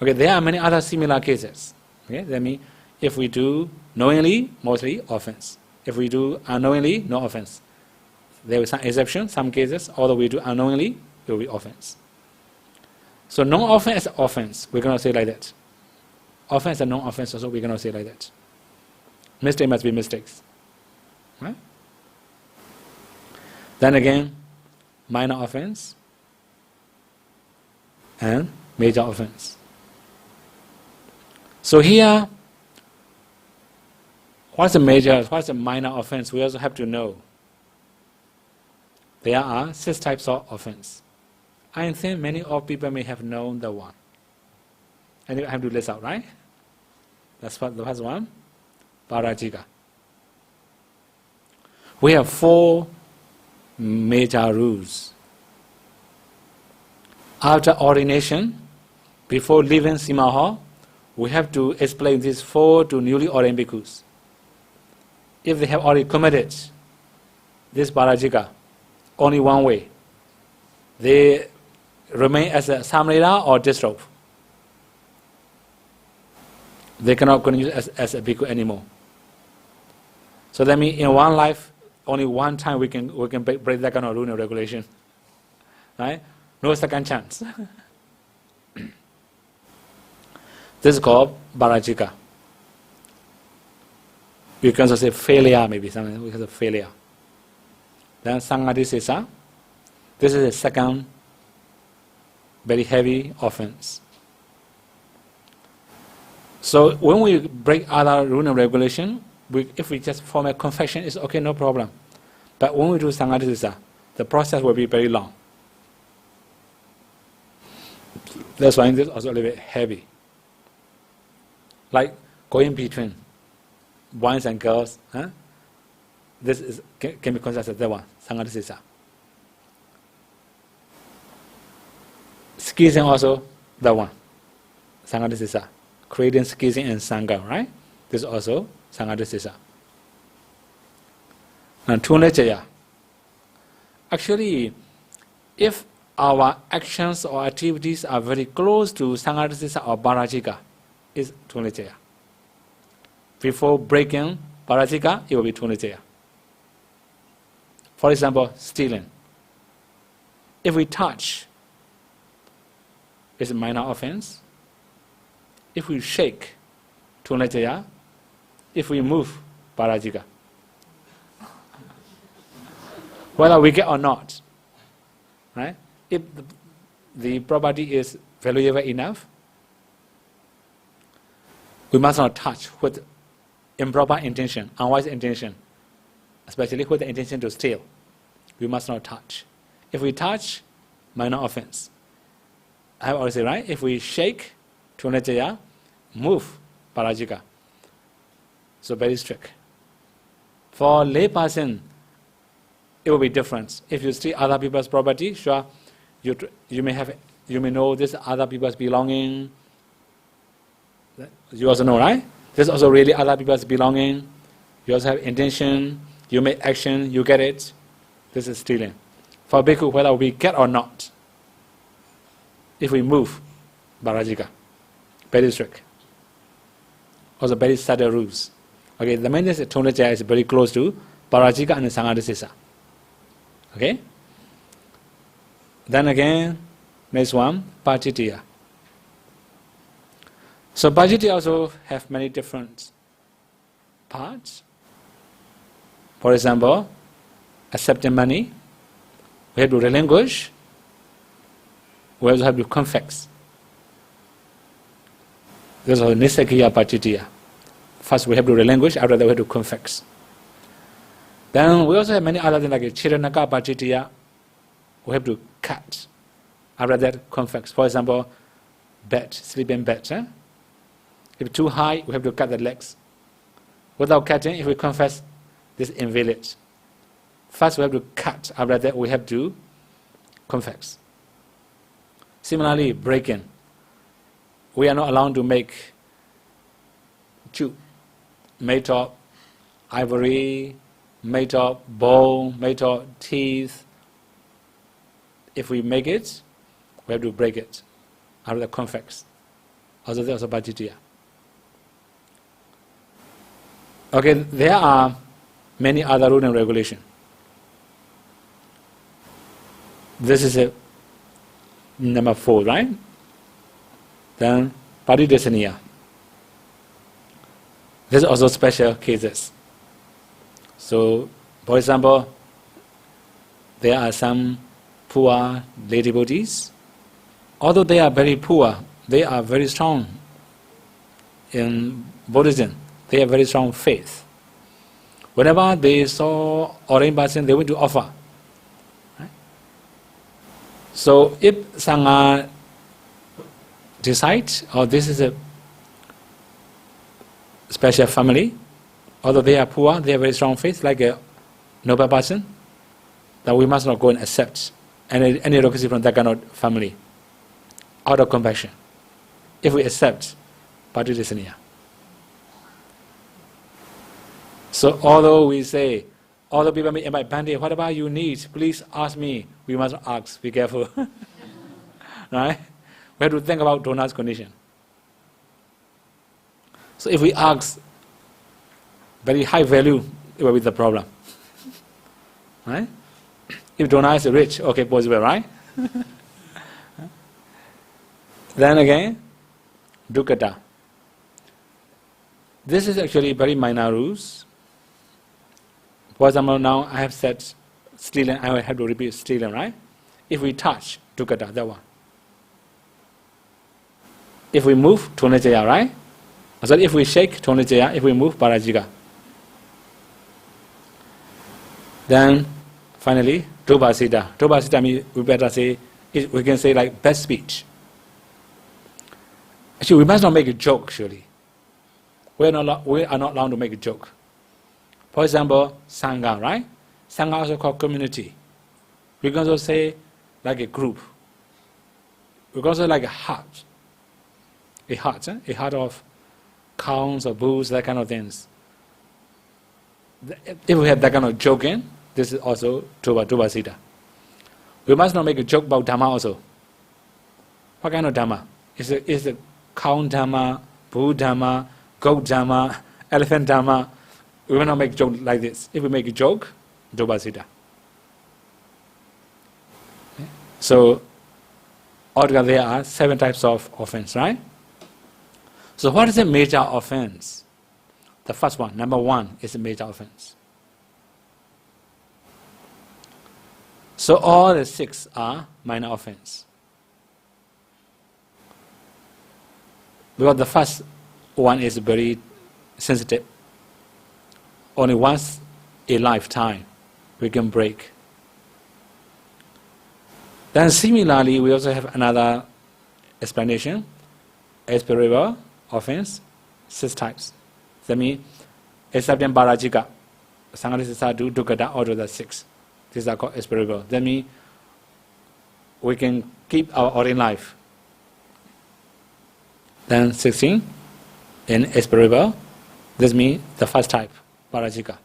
Okay, there are many other similar cases. Okay, that means if we do knowingly, mostly offense. If we do unknowingly, no offense. There is some exception, some cases, although we do unknowingly, it will be offense. So non-offense is offense, we're going to say like that. Offense and non-offense also, we're going to say like that. Mistake must be mistakes. Right? Then again, minor offense and major offense. So here, what's the minor offense? We also have to know. There are 6 types of offense. I think many of people may have known the one. And you have to list out, right? That's what the first one, parajika. We have 4 major rules. After ordination, before leaving Sima Hall, we have to explain these 4 to newly ordained bhikkhus. If they have already committed this parajika only one way, they remain as a samreda or disrobe. They cannot continue as a bhikkhu anymore. So that means in one life, only one time we can break that kind of rule and regulation. Right? No second chance. This is called parajika. You can also say failure, maybe something because of failure. Then sanghadisesa. This is the second very heavy offense. So when we break other rule and regulation, if we just form a confession, it's okay, no problem. But when we do sanghadisesa, the process will be very long. That's why this is also a little bit heavy. Like going between boys and girls, this can be considered as that one, sanghadisesa. Schism also, that one, sanghadisesa. Creating schism and sangha, right? This is also sanghadisesa. And tunechaya. Actually, if our actions or activities are very close to sanghadisesa or parajika, is tunechaya. Before breaking parajika, it will be tunechaya. For example, stealing. If we touch, it's a minor offense. If we shake, tunechaya. If we move, parajika. Whether we get or not, right? If the property is valuable enough, we must not touch with improper intention, unwise intention, especially with the intention to steal. We must not touch. If we touch, minor offense. I have already said, right? If we shake, tunechaya, move, parajika. So very strict. For lay person, it will be different. If you steal other people's property, sure, you may know this other people's belonging. You also know, right? This is also really other people's belonging. You also have intention. You make action. You get it. This is stealing. For bhikkhu, whether we get or not, if we move, parajika, very strict. Also very subtle rules. Okay, the main thing is tunechaya is very close to parajika and sanghadisesa. Okay? Then again, next one, pachitiya. So pachitiya also have many different parts. For example, accepting money. we have to relinquish, we also have to confess. This is Nisakiya Pachitiya. First we have to relinquish, after that we have to confess. Then we also have many other things like Chiranaka Pachitiya. We have to cut. After that, confess. For example, bed, sleep in bed. If too high, we have to cut the legs. Without cutting, if we confess, this is invalid. First we have to cut. After that, we have to confess. Similarly, breaking. We are not allowed to make tube made of ivory, made of bone, made of teeth. If we make it, we have to break it. After the confess. Also there's a Pachitiya. Okay, there are many other rules and regulations. This is a number 4, right? Then Paridesaniya. There's also special cases. So, for example, there are some poor lay devotees. Although they are very poor, they are very strong in Buddhism. They have very strong faith. Whenever they saw ordained person, they went to offer. Right? So if Sangha decides, this is a special family, although they are poor, they have very strong faith, like a noble person, that we must not go and accept any request from that kind of family, out of compassion. If we accept, Paridesaniya. So although we say, although people may invite Bhante, whatever you need, please ask me. We must ask, be careful. Right? We have to think about donor's condition. So if we ask very high value, it will be the problem. Right? If donor is rich, okay, possible, right? Then again, dukkata. This is actually very minor rules. For example, now I have said stealing, I will have to repeat stealing, right? If we touch, dukkata, that one. If we move, tonajaya, right? So if we shake, tonajaya, if we move, parajika. Then finally, dobasita. Dobasita means we better say, we can say like bad speech. Actually, we must not make a joke, surely. We are not allowed to make a joke. For example, Sangha, right? Sangha also called community. We can also say like a group. We can also like a heart. A heart of cows or bulls, that kind of things. If we have that kind of joking, this is also dobasita. We must not make a joke about Dhamma also. What kind of Dhamma? Is it cow Dhamma, bull Dhamma, goat Dhamma, elephant Dhamma? We will not make a joke like this. If we make a joke, dobasita. So, altogether there are 7 types of offense, right? So what is a major offense? The first one, number 1, is a major offense. So all the 6 are minor offense. Because the first one is very sensitive. Only once a lifetime we can break. Then similarly, we also have another explanation. Spiritual offense, 6 types. That means accepting parajika, sanghadisa sadhu, dukkata, all of the 6. These are called spiritual. That means we can keep our ordinary life. Then 16, in spiritual, this means the first type, parajika.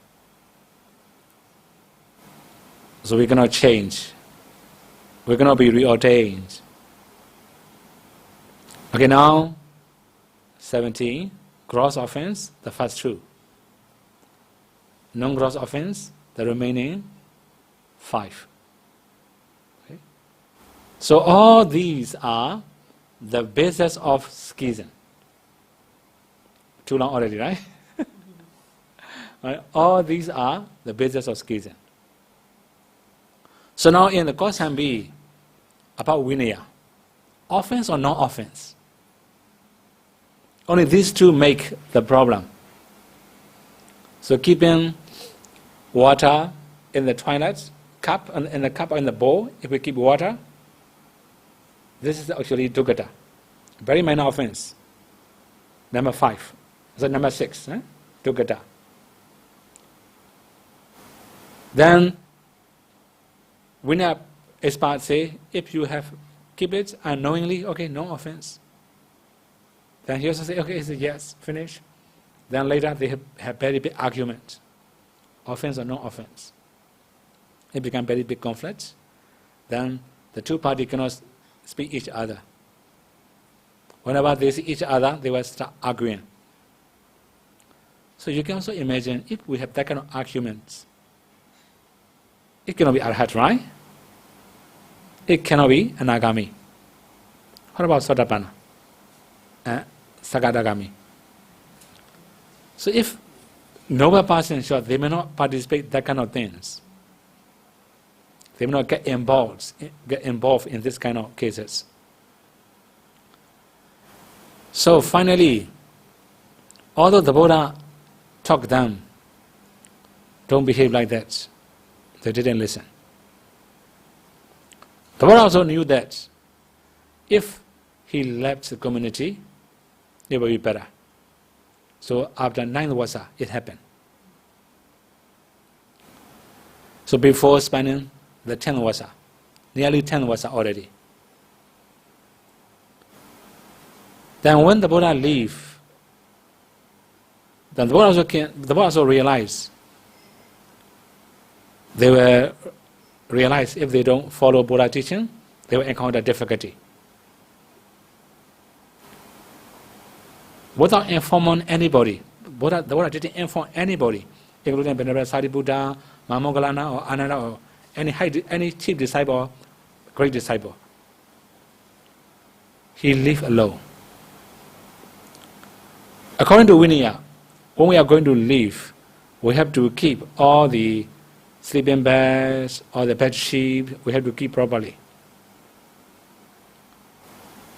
So we cannot change. We cannot be reordained. Okay, now 17, gross offense, the first 2. Non-gross offense, the remaining 5. Okay. So all these are the basis of schism. Too long already, right? Right? All these are the basis of schism. So now in the question B, about Vinaya, offense or non-offense? Only these two make the problem. So keeping water in the toilet cup, in the cup or in the bowl, if we keep water, this is actually dukkata. Very minor offense. Number 5. So number 6, dukkata. Then Vinaya expert say, if you have keep it unknowingly, okay, no offense. Then he also say, okay, he say yes, finish. Then later they have very big argument, offense or no offense. It become very big conflict. Then the two parties cannot speak each other. Whenever they see each other, they will start arguing. So you can also imagine if we have that kind of arguments, it cannot be arhat, right? It cannot be anagami. What about sotapanna? Sakadagami. So if noble persons, sure, they may not participate that kind of things. They may not get involved in this kind of cases. So finally, although the Buddha taught them, don't behave like that, they didn't listen. The Buddha also knew that if he left the community, it will be better. So after 9th Vassa, it happened. So before spending the 10th Vassa, nearly 10th Vassa already. Then when the Buddha leave, then the Buddha also realized, they will realize if they don't follow Buddha teaching, they will encounter difficulty. Without informing anybody, the Buddha didn't inform anybody, including Venerable Sariputra, Mahamoggallana or Ananda or any chief disciple, great disciple. He lived alone. According to Vinaya, when we are going to leave, we have to keep all the sleeping bags, all the bed sheets, we have to keep properly.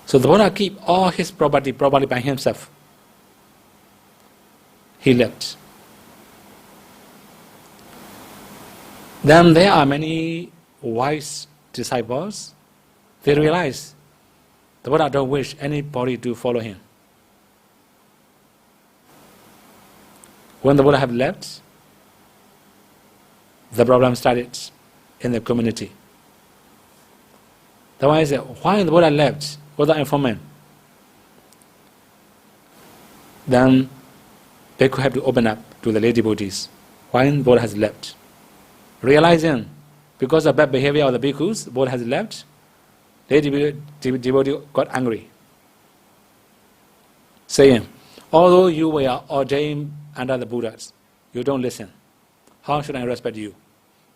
So the Buddha keep all his property by himself. He left. Then there are many wise disciples. They realize the Buddha don't wish anybody to follow him. When the Buddha have left, the problem started in the community. That's why I said, why the Buddha left without informing? Then they could have to open up to the lay devotees. Why the Buddha has left? Realizing, because of bad behavior of the bhikkhus, the Buddha has left, lay devotee got angry, saying, although you were ordained under the Buddhas, you don't listen. How should I respect you?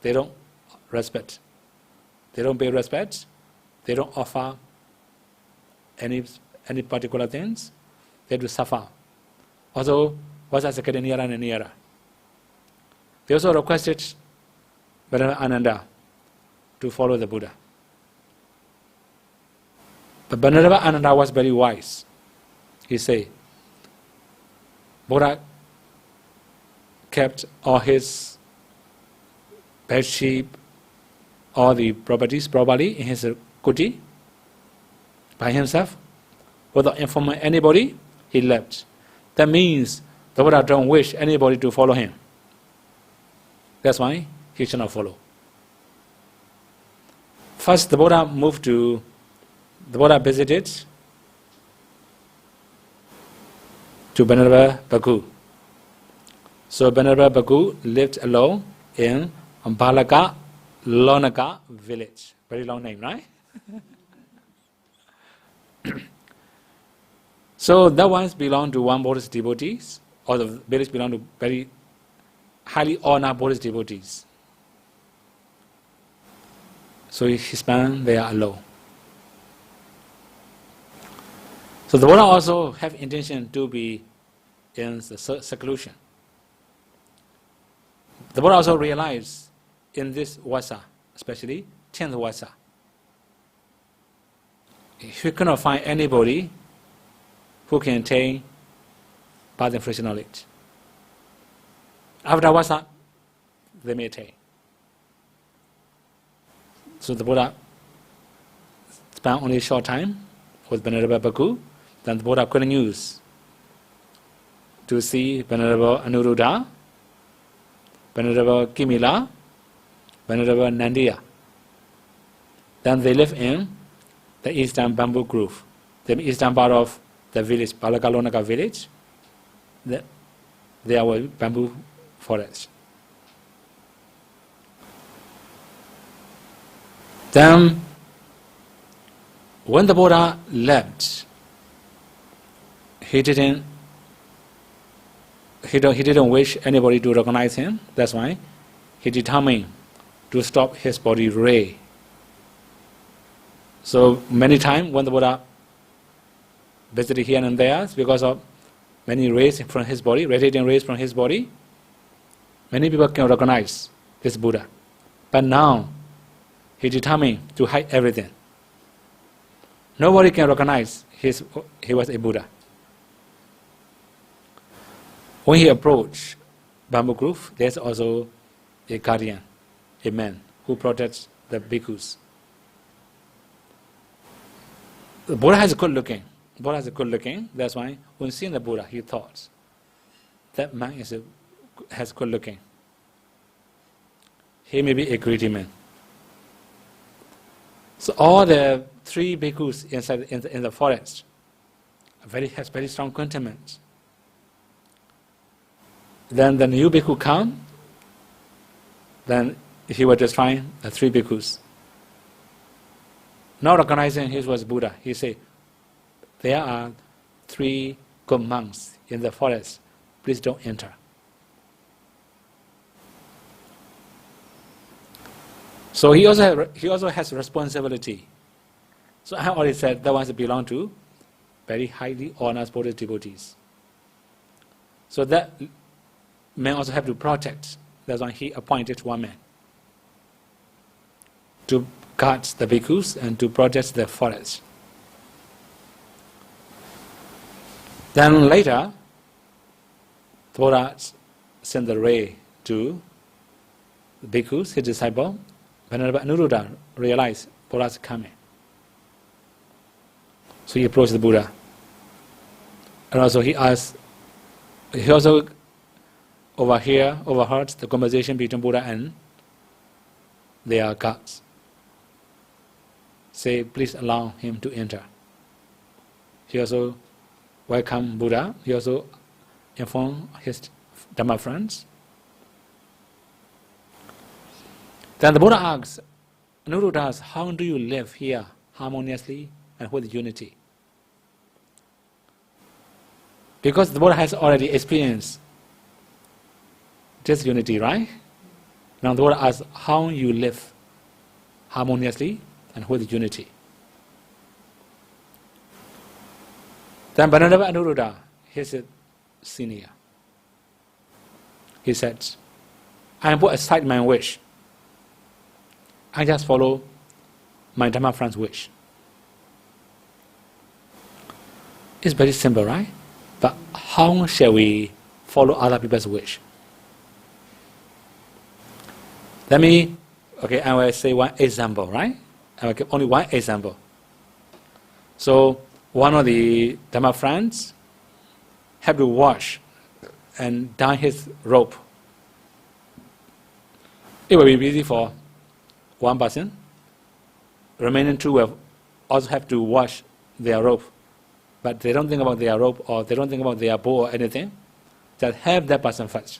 They don't respect. They don't pay respect. They don't offer any particular things. They have to suffer. Also, Vassa is getting nearer and nearer. They also requested Venerable Ananda to follow the Buddha. But Venerable Ananda was very wise. He said, Buddha kept all his bed sheet, all the properties properly in his kuti by himself, without informing anybody. He left. That means the Buddha don't wish anybody to follow him. That's why he should not follow. First, the Buddha visited to Venerable Bhikkhu. So Venerable Bhikkhu lived alone in Balaka Lonaka village. Very long name, right? So that ones belong to one Buddhist devotees, or the village belong to very highly honored Buddhist devotees. So he spent there alone. So the Buddha also have intention to be in the seclusion. The Buddha also realized in this Vassa, especially 10th Vassa. If you cannot find anybody who can attain birth and fruition knowledge, after Vassa, they may attain. So the Buddha spent only a short time with Venerable Bhikkhu. Then the Buddha continues to see Venerable Anuruddha, Venerable Kimila, Venerable Nandiya. Then they live in the eastern bamboo grove, the eastern part of the village, Palakalonaka village. There were bamboo forests. Then, when the Buddha left, he didn't wish anybody to recognize him. That's why he determined to stop his body ray. So many times when the Buddha visited here and there, because of many rays from his body, radiating rays from his body, many people can recognize this Buddha. But now, he determined to hide everything. Nobody can recognize he was a Buddha. When he approached bamboo grove, there's also a guardian, a man who protects the bhikkhus. The Buddha has good looking. That's why when seeing the Buddha, he thought that man has good looking. He may be a greedy man. So all the three bhikkhus inside in the forest has very strong contentment. Then the new bhikkhu come, then he was destroying the three bhikkhus. Not recognizing he was Buddha, he said, there are three good monks in the forest, please don't enter. So he also has responsibility. So I already said that ones belong to very highly honored spiritual devotees. So that man also have to protect. That's why he appointed one man to guard the bhikkhus and to protect the forest. Then later, the Buddha sent the ray to the bhikkhus, his disciple. Venerable Anuruddha realized Buddha's coming. So he approached the Buddha. And also he also overheard the conversation between Buddha and their guards. Say, please allow him to enter. He also welcomed Buddha. He also informed his Dhamma friends. Then the Buddha asks, Anuruddha, how do you live here harmoniously and with unity? Because the Buddha has already experienced this unity, right? Now the Buddha asks how you live harmoniously and with unity. Then Venerable Anuruddha, he's a senior. He said, I put aside my wish. I just follow my Dhamma friend's wish. It's very simple, right? But how shall we follow other people's wish? I will say one example, right? I will give only one example. So, one of the Dhamma friends had to wash and dye his rope. It will be easy for one person. Remaining two will also have to wash their rope. But they don't think about their rope or they don't think about their bow or anything. Just have that person first.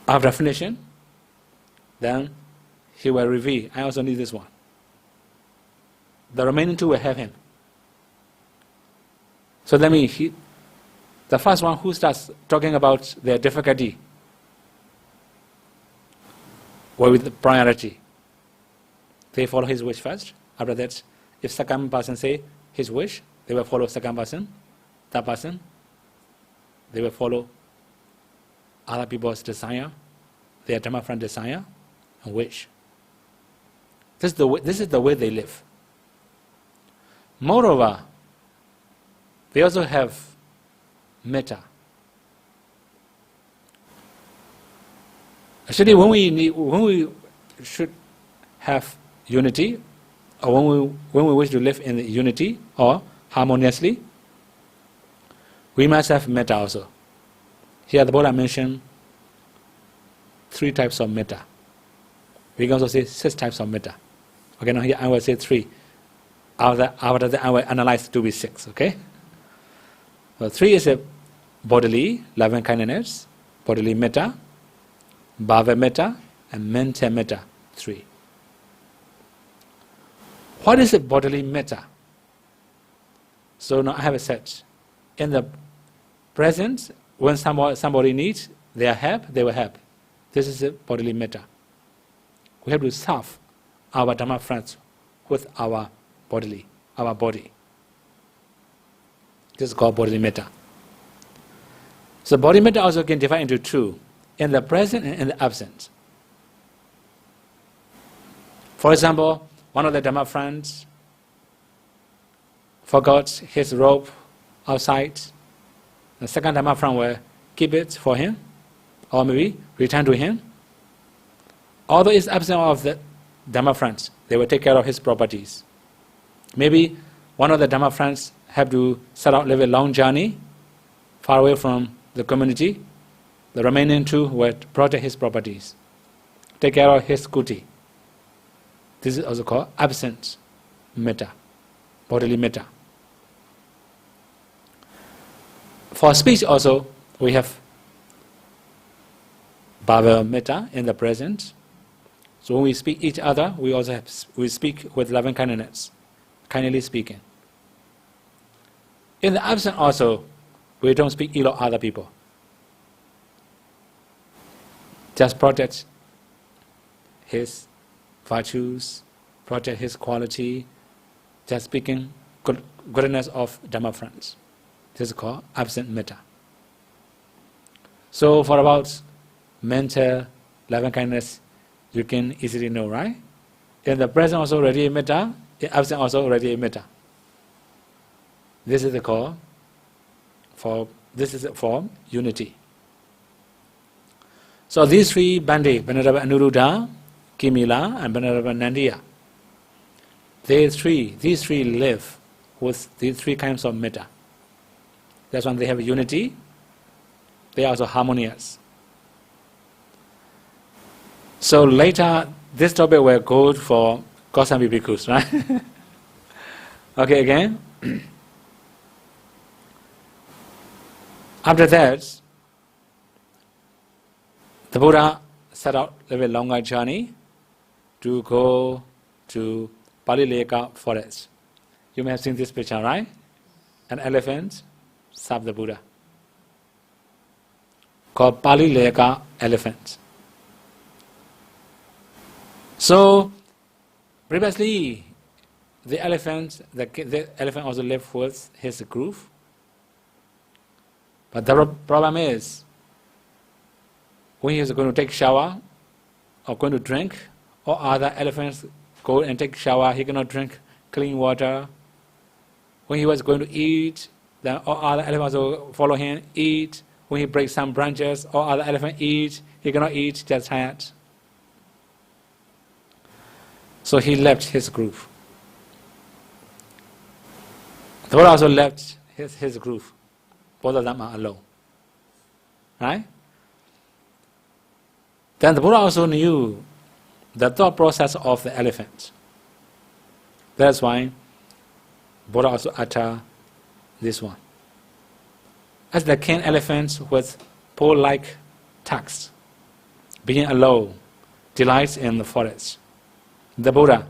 After finishing, then he will reveal, I also need this one. The remaining two will have him. So that means the first one who starts talking about their difficulty, or with the priority, they follow his wish first. After that, if second person say his wish, they will follow second person. That person, they will follow other people's desire. their Dhamma friend desire and wish. This is the way they live. Moreover, they also have metta. Actually, when we should have unity, or when we wish to live in unity or harmoniously, we must have metta also. Here the Buddha mentioned 3 types of metta. We can also say 6 types of metta. Okay, now here I will say 3. After that I will analyze to be 6, okay? So 3 is a bodily loving kindness, bodily metta, bhava metta, and mental metta, 3. What is a bodily metta? So now I have a set. In the present, when somebody needs their help, they will help. This is a bodily metta. We have to serve our Dhamma friends with our body. This is called bodily metta. So bodily metta also can divide into 2, in the present and in the absent. For example, one of the Dhamma friends forgot his robe outside. The second Dhamma friend will keep it for him, or maybe return to him. Although it's absent of the Dhamma friends, they will take care of his properties. Maybe one of the Dhamma friends have to set out, live a long journey, far away from the community. The remaining 2 will protect his properties, take care of his kuti. This is also called absent metta, bodily metta. For speech also, we have bhava metta in the present. So when we speak each other, we speak with loving kindness, kindly speaking. In the absent also, we don't speak ill of other people. Just protect his virtues, protect his quality, just speaking goodness of Dhamma friends. This is called absent metta. So for about mental loving kindness, you can easily know, right? In the present also already a metta, in absent also already a metta. This is the call for unity. So these 3 Bhante, Venerable Anuruddha, Kimila, and Venerable Nandiya, these three live with these 3 kinds of metta. That's why they have unity. They are also harmonious. So later, this topic will go for Goswami Bhikkhus, right? Okay, again. After that, the Buddha set out a very longer journey to go to Palileka forest. You may have seen this picture, right? An elephant served the Buddha, called Palileka elephant. So previously, the elephant also lived with his group. But the problem is, when he is going to take shower or going to drink, or other elephants go and take shower, he cannot drink clean water. When he was going to eat, then all other elephants will follow him, eat. When he breaks some branches, all other elephants eat. He cannot eat, just tired. So he left his group. The Buddha also left his group. Both of them are alone. Right? Then the Buddha also knew the thought process of the elephant. That's why Buddha also uttered this one. As the king elephant with pole-like tucks, being alone, delights in the forest. The Buddha,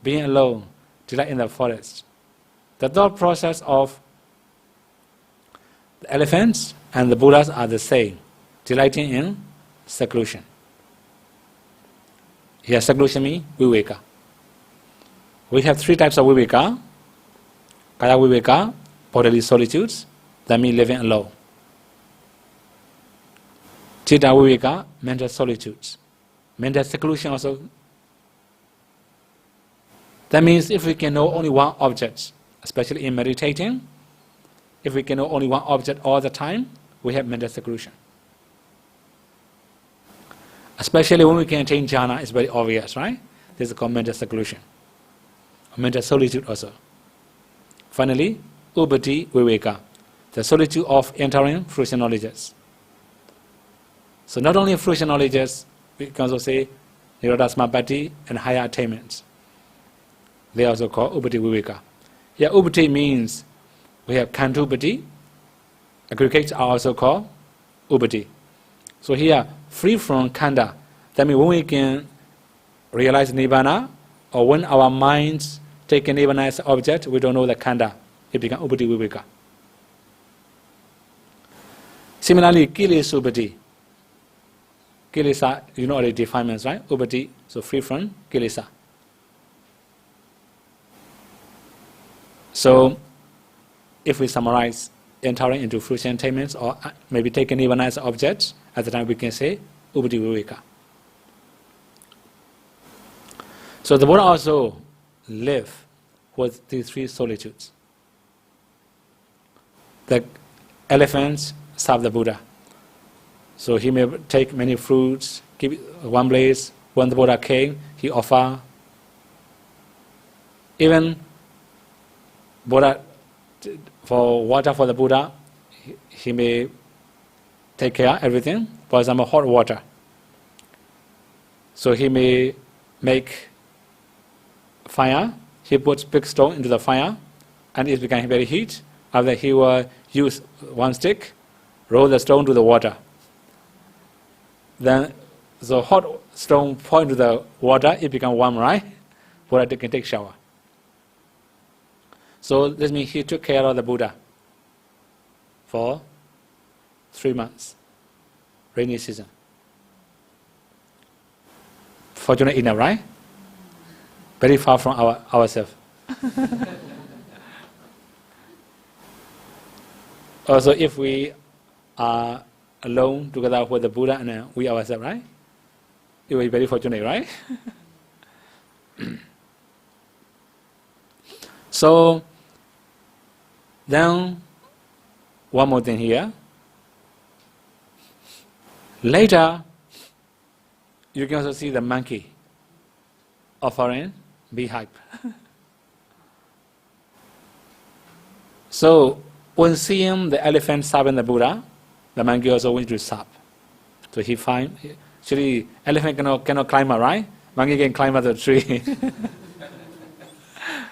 being alone, delights in the forest. The thought process of the elephants and the Buddhas are the same, delighting in seclusion. Here, seclusion means viveka. We have 3 types of viveka. Kaya viveka, bodily solitudes, that means living alone. Chitta Viveka, mental solitude. Mental seclusion also. That means if we can know only one object, especially in meditating, if we can know only one object all the time, we have mental seclusion. Especially when we can attain jhana, it's very obvious, right? This is called mental seclusion. Mental solitude also. Finally, Upati Viveka, the solitude of entering fruition knowledges. So not only fruition knowledges, we can also say Nirodha Samapatti and higher attainments. They are also called Upati Viveka. Yeah, Upati means we have Kantupati. Aggregates are also called Upati. So here, free from Kanda. That means when we can realize Nibbana, or when our minds take a Nibbana as object, we don't know the Kanda. It becomes Upati Viveka. Similarly, Kilesa Upati. Kilesa, you know all the defilements, right? Upati, so free from Kilesa. So, if we summarize entering into fruition attainments, or maybe taking Nibbana as objects, at the time we can say Upati Viveka. So the Buddha also lived with these three solitudes. The elephants serve the Buddha. So he may take many fruits, keep one place. When the Buddha came, he offered. Even Buddha, for water for the Buddha, he may take care of everything. For example, hot water. So he may make fire. He puts big stone into the fire, and it becomes very heat. After he will use one stick, roll the stone to the water. Then the hot stone fall into the water, it becomes warm, right? Buddha can take shower. So this means he took care of the Buddha for 3 months, rainy season. Fortunate enough, right? Very far from ourselves. Also, if we are alone together with the Buddha and we ourselves, right? It will be very fortunate, right? So, then, one more thing here. Later, you can also see the monkey offering beehive. So, when seeing the elephant serving the Buddha, the monkey also went to serve. So he find, actually, elephant cannot climb up, right? Monkey can climb up the tree.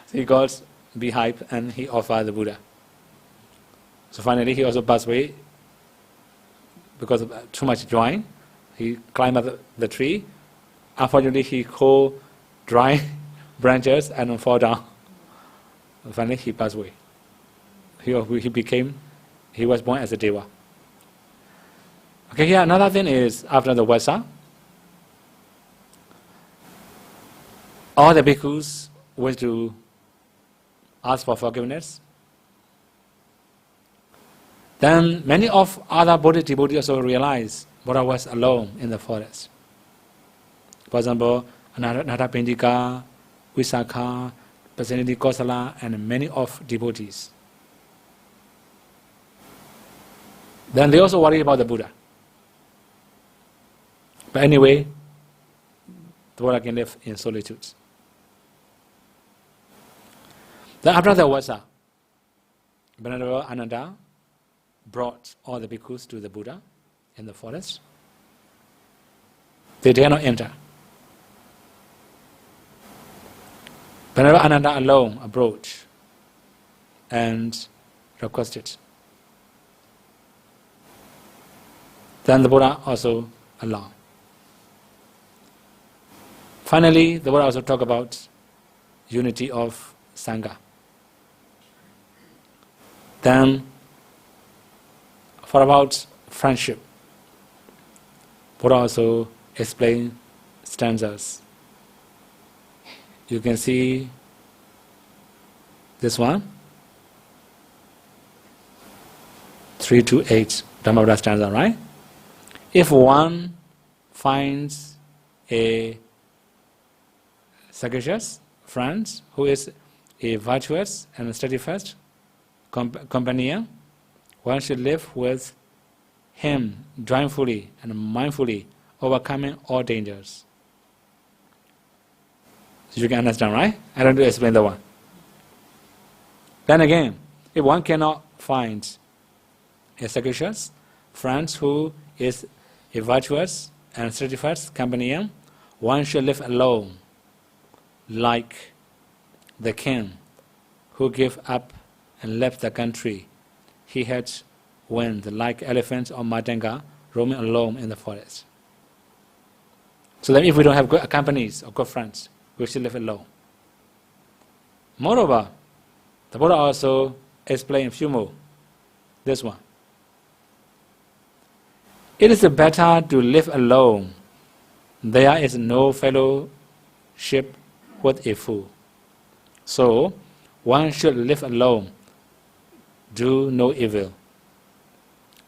So he got beehive and he offered the Buddha. So finally he also passed away because of too much joy. He climbed up the tree. Unfortunately, he caught dry branches and fall down. Finally, he passed away. He was born as a deva. Okay, here another thing is after the Vassa, all the bhikkhus went to ask for forgiveness. Then many of other Buddhist devotees also realized Buddha was alone in the forest. For example, Ananda Pendika, Visakha, Pasenidi Kosala, and many of devotees. Then they also worry about the Buddha. But anyway, the Buddha can live in solitude. Then after the Vassa, Venerable Ananda brought all the bhikkhus to the Buddha in the forest. They dare not enter. Venerable Ananda alone approached and requested. Then the Buddha also allowed. Finally, the Buddha also talked about unity of Sangha. Then, for about friendship, Buddha also explained stanzas. You can see this one, 3 to 8, Dhammapada stanza, right? If one finds a sagacious friend who is a virtuous and steadfast companion, one should live with him joyfully and mindfully, overcoming all dangers. So you can understand, right? I don't need to explain that one. Then again, if one cannot find a sagacious friend who is a virtuous and steadfast companion, one should live alone, like the king who gave up and left the country he had went, like elephants or Madenga, roaming alone in the forest. So that if we don't have good companies or good friends, we should live alone. Moreover, the Buddha also explained a few more. This one. It is better to live alone. There is no fellowship with a fool. So, one should live alone, do no evil,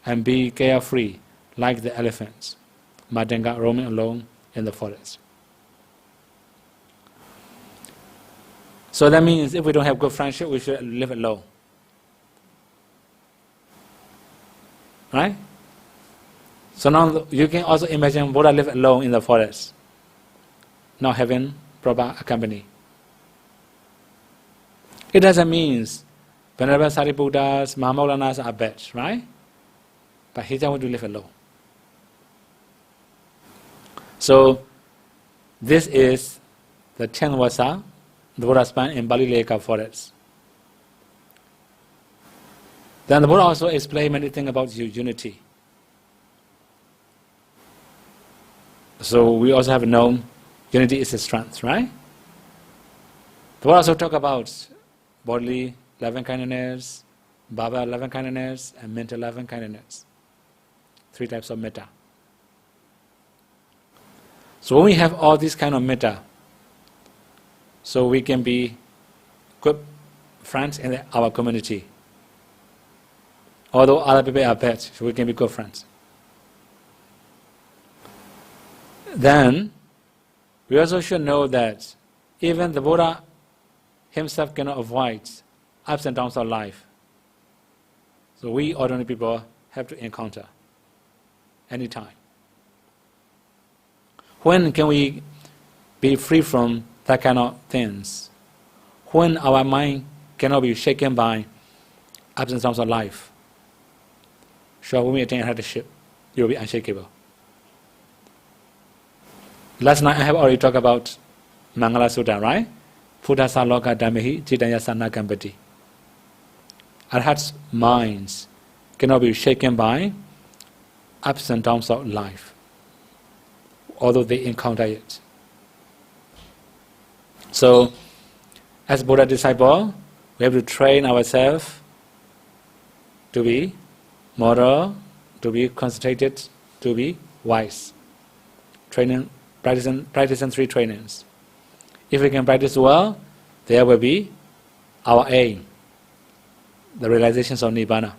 and be carefree like the elephants, Madenga roaming alone in the forest. So that means if we don't have good friendship, we should live alone. Right? So now you can also imagine Buddha live alone in the forest, not having proper company. It doesn't mean Venerable Sariputta's, Mahamoggana's are bad, right? But he just want to live alone. So this is the 10th Vassa the Buddha spent in Bali Leka forest. Then the Buddha also explained many things about unity. So we also have known unity is a strength, right? The Buddha also talk about bodily loving kindness, bhava loving kindness, and mental loving kindness. 3 types of metta. So when we have all these kind of metta, so we can be good friends in our community. Although other people are bad, so we can be good friends. Then, we also should know that even the Buddha himself cannot avoid ups and downs of life. So we ordinary people have to encounter anytime. When can we be free from that kind of things? When our mind cannot be shaken by ups and downs of life. So when we attain hardship, you will be unshakable. Last night I have already talked about Mangala Sutta, right? Pudasa loka dhammehi chitanya sanakampati. Our heart's minds cannot be shaken by ups and downs of life, although they encounter it. So, as Buddha disciple, we have to train ourselves to be moral, to be concentrated, to be wise. Practicing 3 trainings. If we can practice well, there will be our aim, the realizations of Nibbana.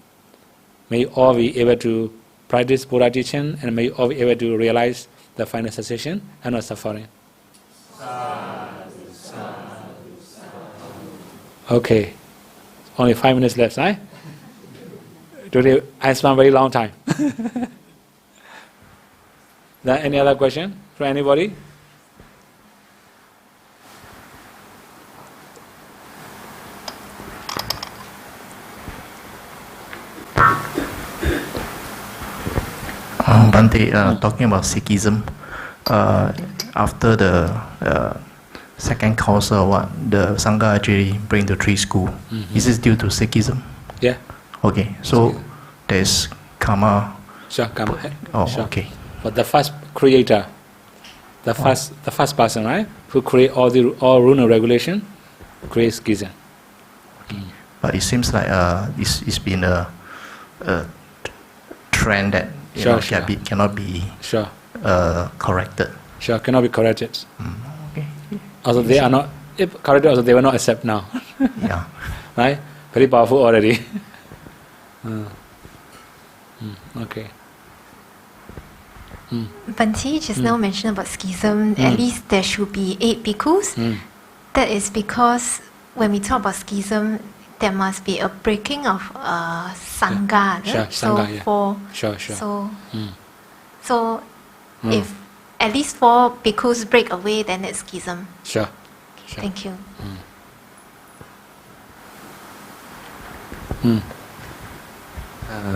May you all be able to practice Buddha teaching, and may you all be able to realize the final cessation and not suffering. Okay, only 5 minutes left, right? Today I spent a very long time. Then any other question from anybody? Bante, talking about Sikhism, after the second council, the Sangha actually bring the 3 schools. Mm-hmm. Is this due to Sikhism? Yeah. Okay, so there's karma. Sure, karma. Oh, sure. Okay. But the first creator, the first person, right, who create all rule and regulation, creates schism. But it seems like it's been a trend that cannot be corrected. Sure, cannot be corrected. Okay. Also, they are not. If corrected, also they will not accept now. Yeah. Right? Very powerful already. Okay. Bhante just now mentioned about schism. At least there should be 8 bhikkhus. That is because when we talk about schism, there must be a breaking of sangha. Sure, so sangha, yeah. 4. Sure, sure. So if at least 4 bhikkhus break away, then it's schism. Sure. Okay, thank you.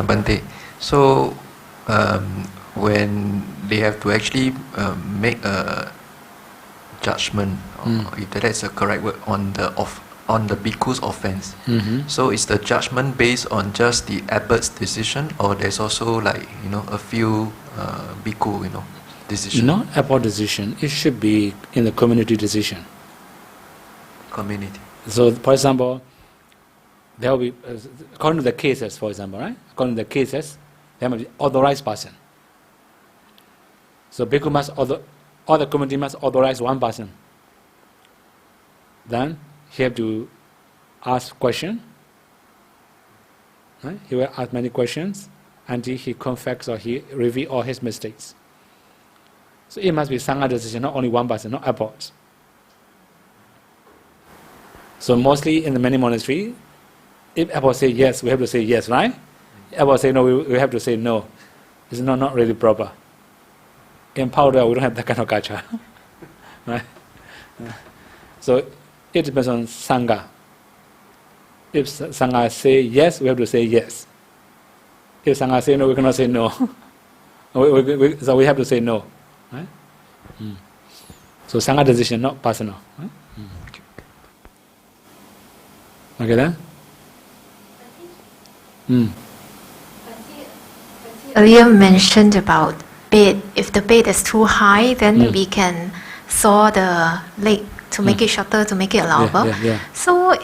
Bante, so when they have to actually make a judgment, if that is a correct word, on the bhikkhu's offense, so is the judgment based on just the abbot's decision, or there's also like a few bhikkhu decision? Not abbot decision. It should be in the community decision. Community. So, for example, there will be, according to the cases, for example, right? According to the cases, there must be authorized person. So, bhikkhu must all the community must authorize one person. Then he have to ask question. Right? He will ask many questions until he confess or he reveal all his mistakes. So it must be sangha decision, not only one person, not abbot. So mostly in the many monasteries, if abbot say yes, we have to say yes, right? If abbot say no, we have to say no. It's not really proper. In Powder, we don't have that kind of culture. Right? So it depends on sangha. If sangha say yes, we have to say yes. If sangha say no, we cannot say no. So we have to say no. Right? So sangha decision, not personal. Right? Okay then? Earlier mentioned about bed. If the bed is too high, then we can saw the leg to make it shorter, to make it allowable. Yeah. So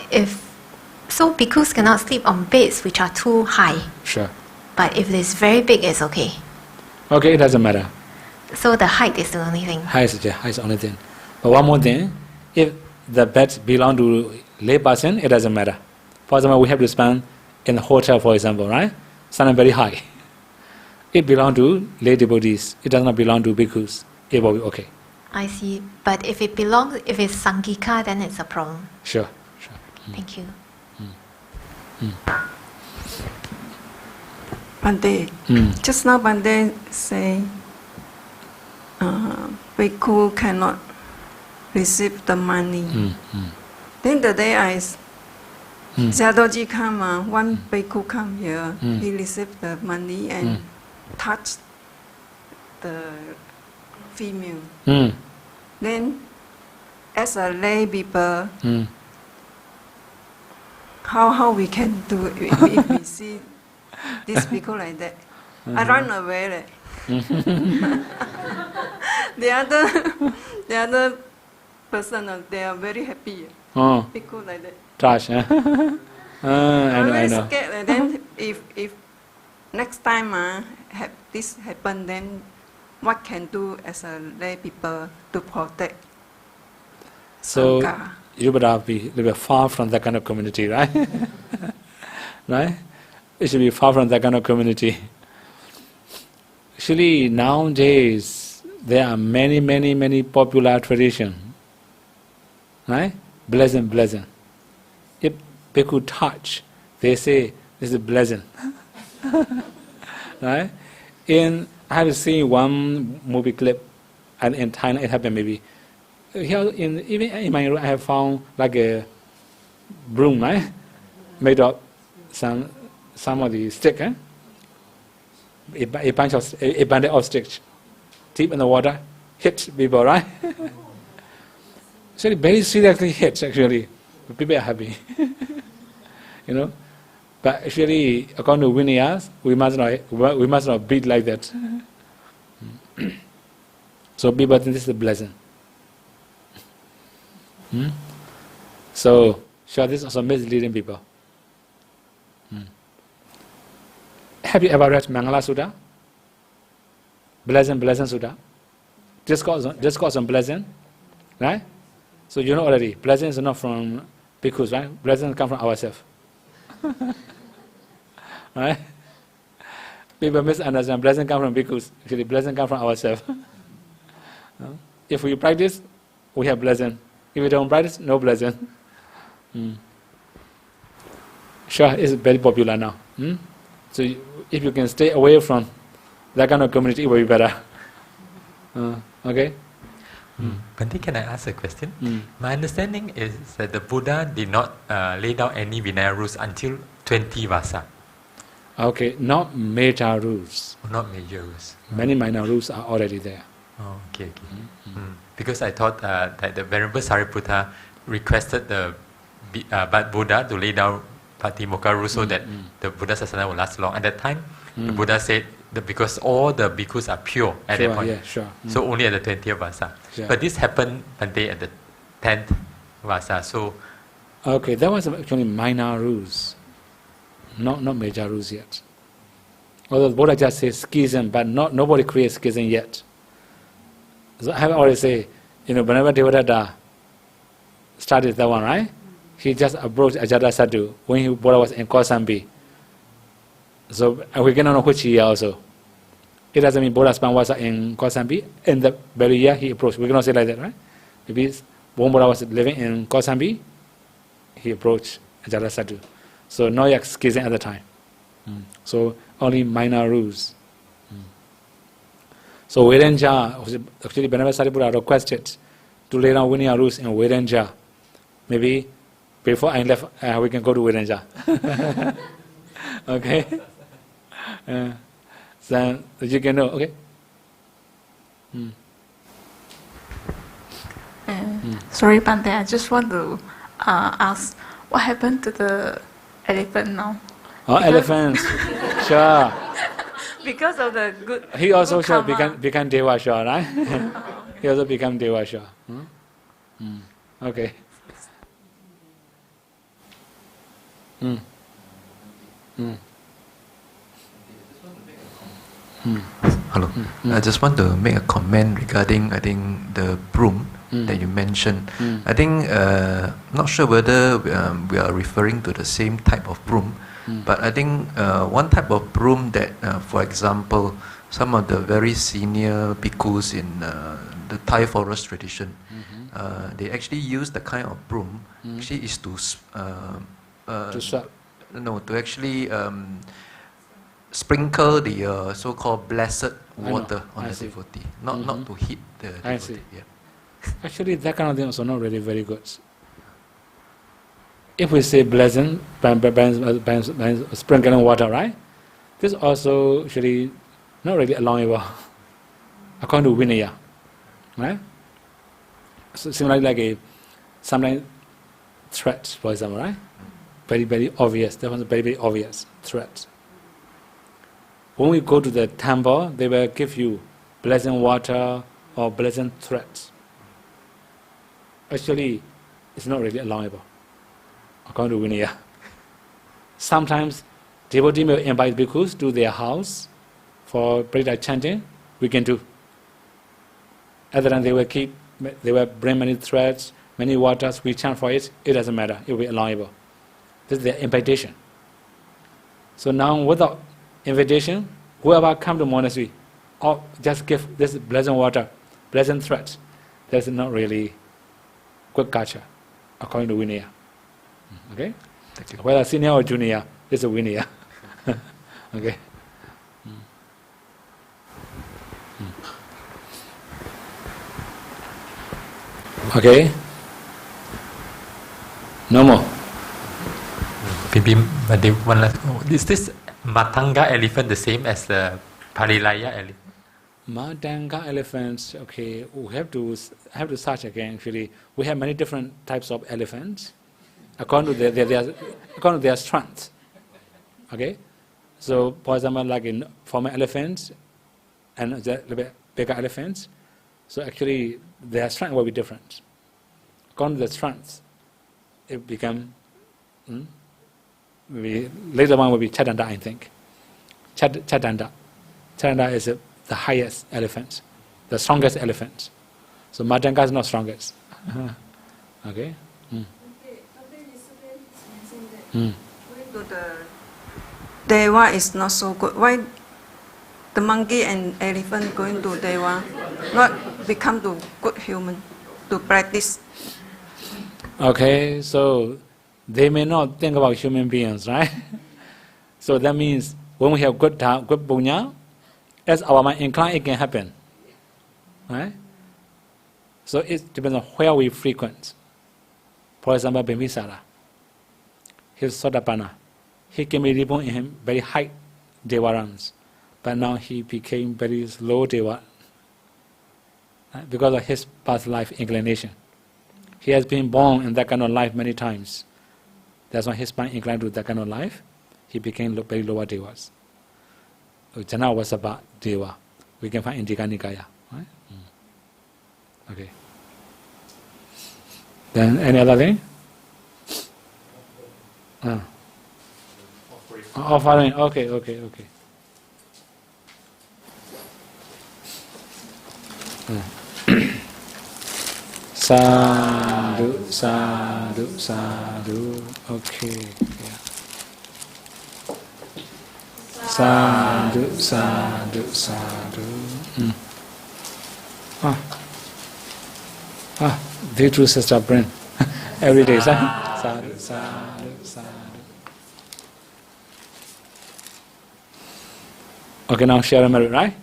bhikkhus cannot sleep on beds which are too high. Sure. But if it's very big, it's okay. Okay, it doesn't matter. So the height is the only thing. Height is the only thing. But one more thing, if the bed belong to lay person, it doesn't matter. For example, we have to spend in the hotel, for example, right? Standing very high. It belongs to lay devotees. It does not belong to bhikkhus. It will be okay. I see. But if it's Sangika, then it's a problem. Sure. Thank you. Bhante, just now Bhante say bhikkhu cannot receive the money. Then the day Jadoji come, one bhikkhu come here, he received the money and touched the female. Then, as a lay people, how we can do it if we see this bhikkhu like that? I run away. The other person, they are very happy. Bhikkhu like that. Trash, huh? I know. I'm very scared. Then if next time this happen, then what can do as a lay people to protect? So Sangha? You better be a little bit far from that kind of community, right? Right? It should be far from that kind of community. Actually, nowadays there are many popular traditions, right? Blessing. If bhikkhu touch, they say this is a blessing. Right? I have seen one movie clip, and in Thailand it happened maybe. Here even in my room I have found like a broom, right? Made of some of the stick, a bundle of sticks, deep in the water, hit people, right? Actually, very seriously hits actually. People are happy, But actually, according to Vinayas, we must not beat like that. So people think this is a blessing. So, sure, this is also misleading people. Have you ever read Mangala Sutta? Blessing Sutta? Discourse on blessing, right? So you know already, blessing is not from bhikkhus, right? Blessings come from ourselves. Right? People misunderstand. Blessing comes from bhikkhus. Actually, blessing comes from ourselves. If we practice, we have blessing. If we don't practice, no blessing. Sure, it's very popular now. So if you can stay away from that kind of community, it will be better. Okay? Bhante, can I ask a question? My understanding is that the Buddha did not lay down any Vinaya rules until 20 Vassa. Okay, not major rules. Not major rules. Many minor rules are already there. Oh, okay. Because I thought that the Venerable Sariputta requested the Buddha to lay down Patimokkha rules so that the Buddha Sasana will last long. At that time, the Buddha said that because all the bhikkhus are pure at that point. Yeah, sure. So only at the 20th Vassa. Sure. But this happened Bhante at the 10th Vassa. So Okay, that was actually minor rules, not major rules yet. Although the Buddha just says schism, but nobody creates schism yet. So I have already said, whenever Devadatta started that one, right? He just approached Ajatasattu when Buddha was in Kosambi. So we cannot know which year also. It doesn't mean Buddha spent was in Kosambi. In the very year he approached. We cannot say like that, right? Maybe when Buddha was living in Kosambi, he approached Ajatasattu. So no yet schism at the time. So only minor rules. So Vedenja, actually Venerable Sariputta requested to lay down Vinaya rules in Vedenja. Maybe before I left, we can go to Vedenja. Okay? So you can know, okay? Sorry, Bhante, I just want to ask, what happened to the elephant now? Oh, elephants. Sure. Because of the good. He also good sure karma. become Deva, sure, right? He also become Deva, sure. Okay. Hello. I just want to make a comment regarding, I think, the broom that you mentioned. I think, not sure whether we are referring to the same type of broom, but I think one type of broom that, for example, some of the very senior bhikkhus in the Thai forest tradition, they actually use the kind of broom, actually is to sweep. to actually sprinkle the so-called blessed water on the devotee, not to hit the devotee. I see. Yeah. Actually, that kind of thing is also not really very good. If we say blessing, sprinkling water, right? This also actually not really allowable according to Vinaya, right? So similarly, like sometimes threat, for example, right? Very, very obvious. That was a very, very obvious threat. When we go to the temple, they will give you blessing water or blessing threats. Actually, it's not really allowable according to Vinaya. Sometimes devotee may invite bhikkhus to their house for prayer chanting. We can do. Other than they will bring many threads, many waters. We chant for it. It doesn't matter. It will be allowable. This is their invitation. So now, without invitation, whoever come to monastery, or just give this blessing water, blessing threats, that's not really good culture, according to Vinaya. Okay? Thank you. Whether senior or junior, this is Vinaya. Okay? Okay? No more. maybe one last. Is this Matanga elephant the same as the Parilaya elephant? Matanga elephants, okay, we have to search again. Actually, we have many different types of elephants according to their strength. Okay, so for example, like in former elephants and the little bit bigger elephants, so actually their strength will be different. According to the strength, it become maybe later one will be Chatanda, I think. Chatanda is the highest elephant, the strongest elephant. So Matanga is not strongest. Okay. Going to the Deva is not so good. Why the monkey and elephant going to Deva, not become to good human to practice. Okay, so they may not think about human beings, right? So that means when we have good punya, as our mind inclined, it can happen, right? So it depends on where we frequent. For example, Bimbisara, he's Sotapanna. He can be reborn in him very high Deva realms, but now he became very low Deva, right? Because of his past life inclination. He has been born in that kind of life many times. That's why his mind inclined to that kind of life. He became very lower Devas. Jana was about Deva. We can find in Dika Nikaya. Right? Okay. Then any other thing? Offering. Okay. Sadhu, sadhu, sadhu. Okay. Yeah. Sadhu, sadhu, sadhu. They two sister bring every day. Sadhu, sadhu, sadhu. Okay, now share a merit, right?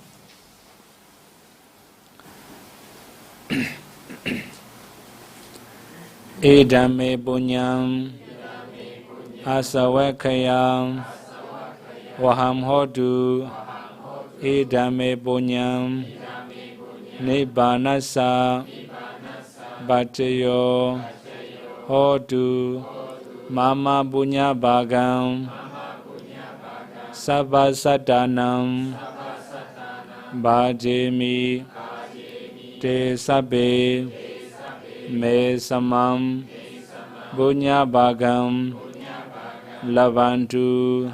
Idame punyam asawakayam waham hodu idame punyam nibbanasa bhattayo hodu mama punya bhagam sabba sadanam bhajemi te sabbe me samam punya bhagam lavantu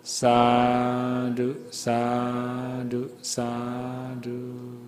sadhu sadhu sadhu.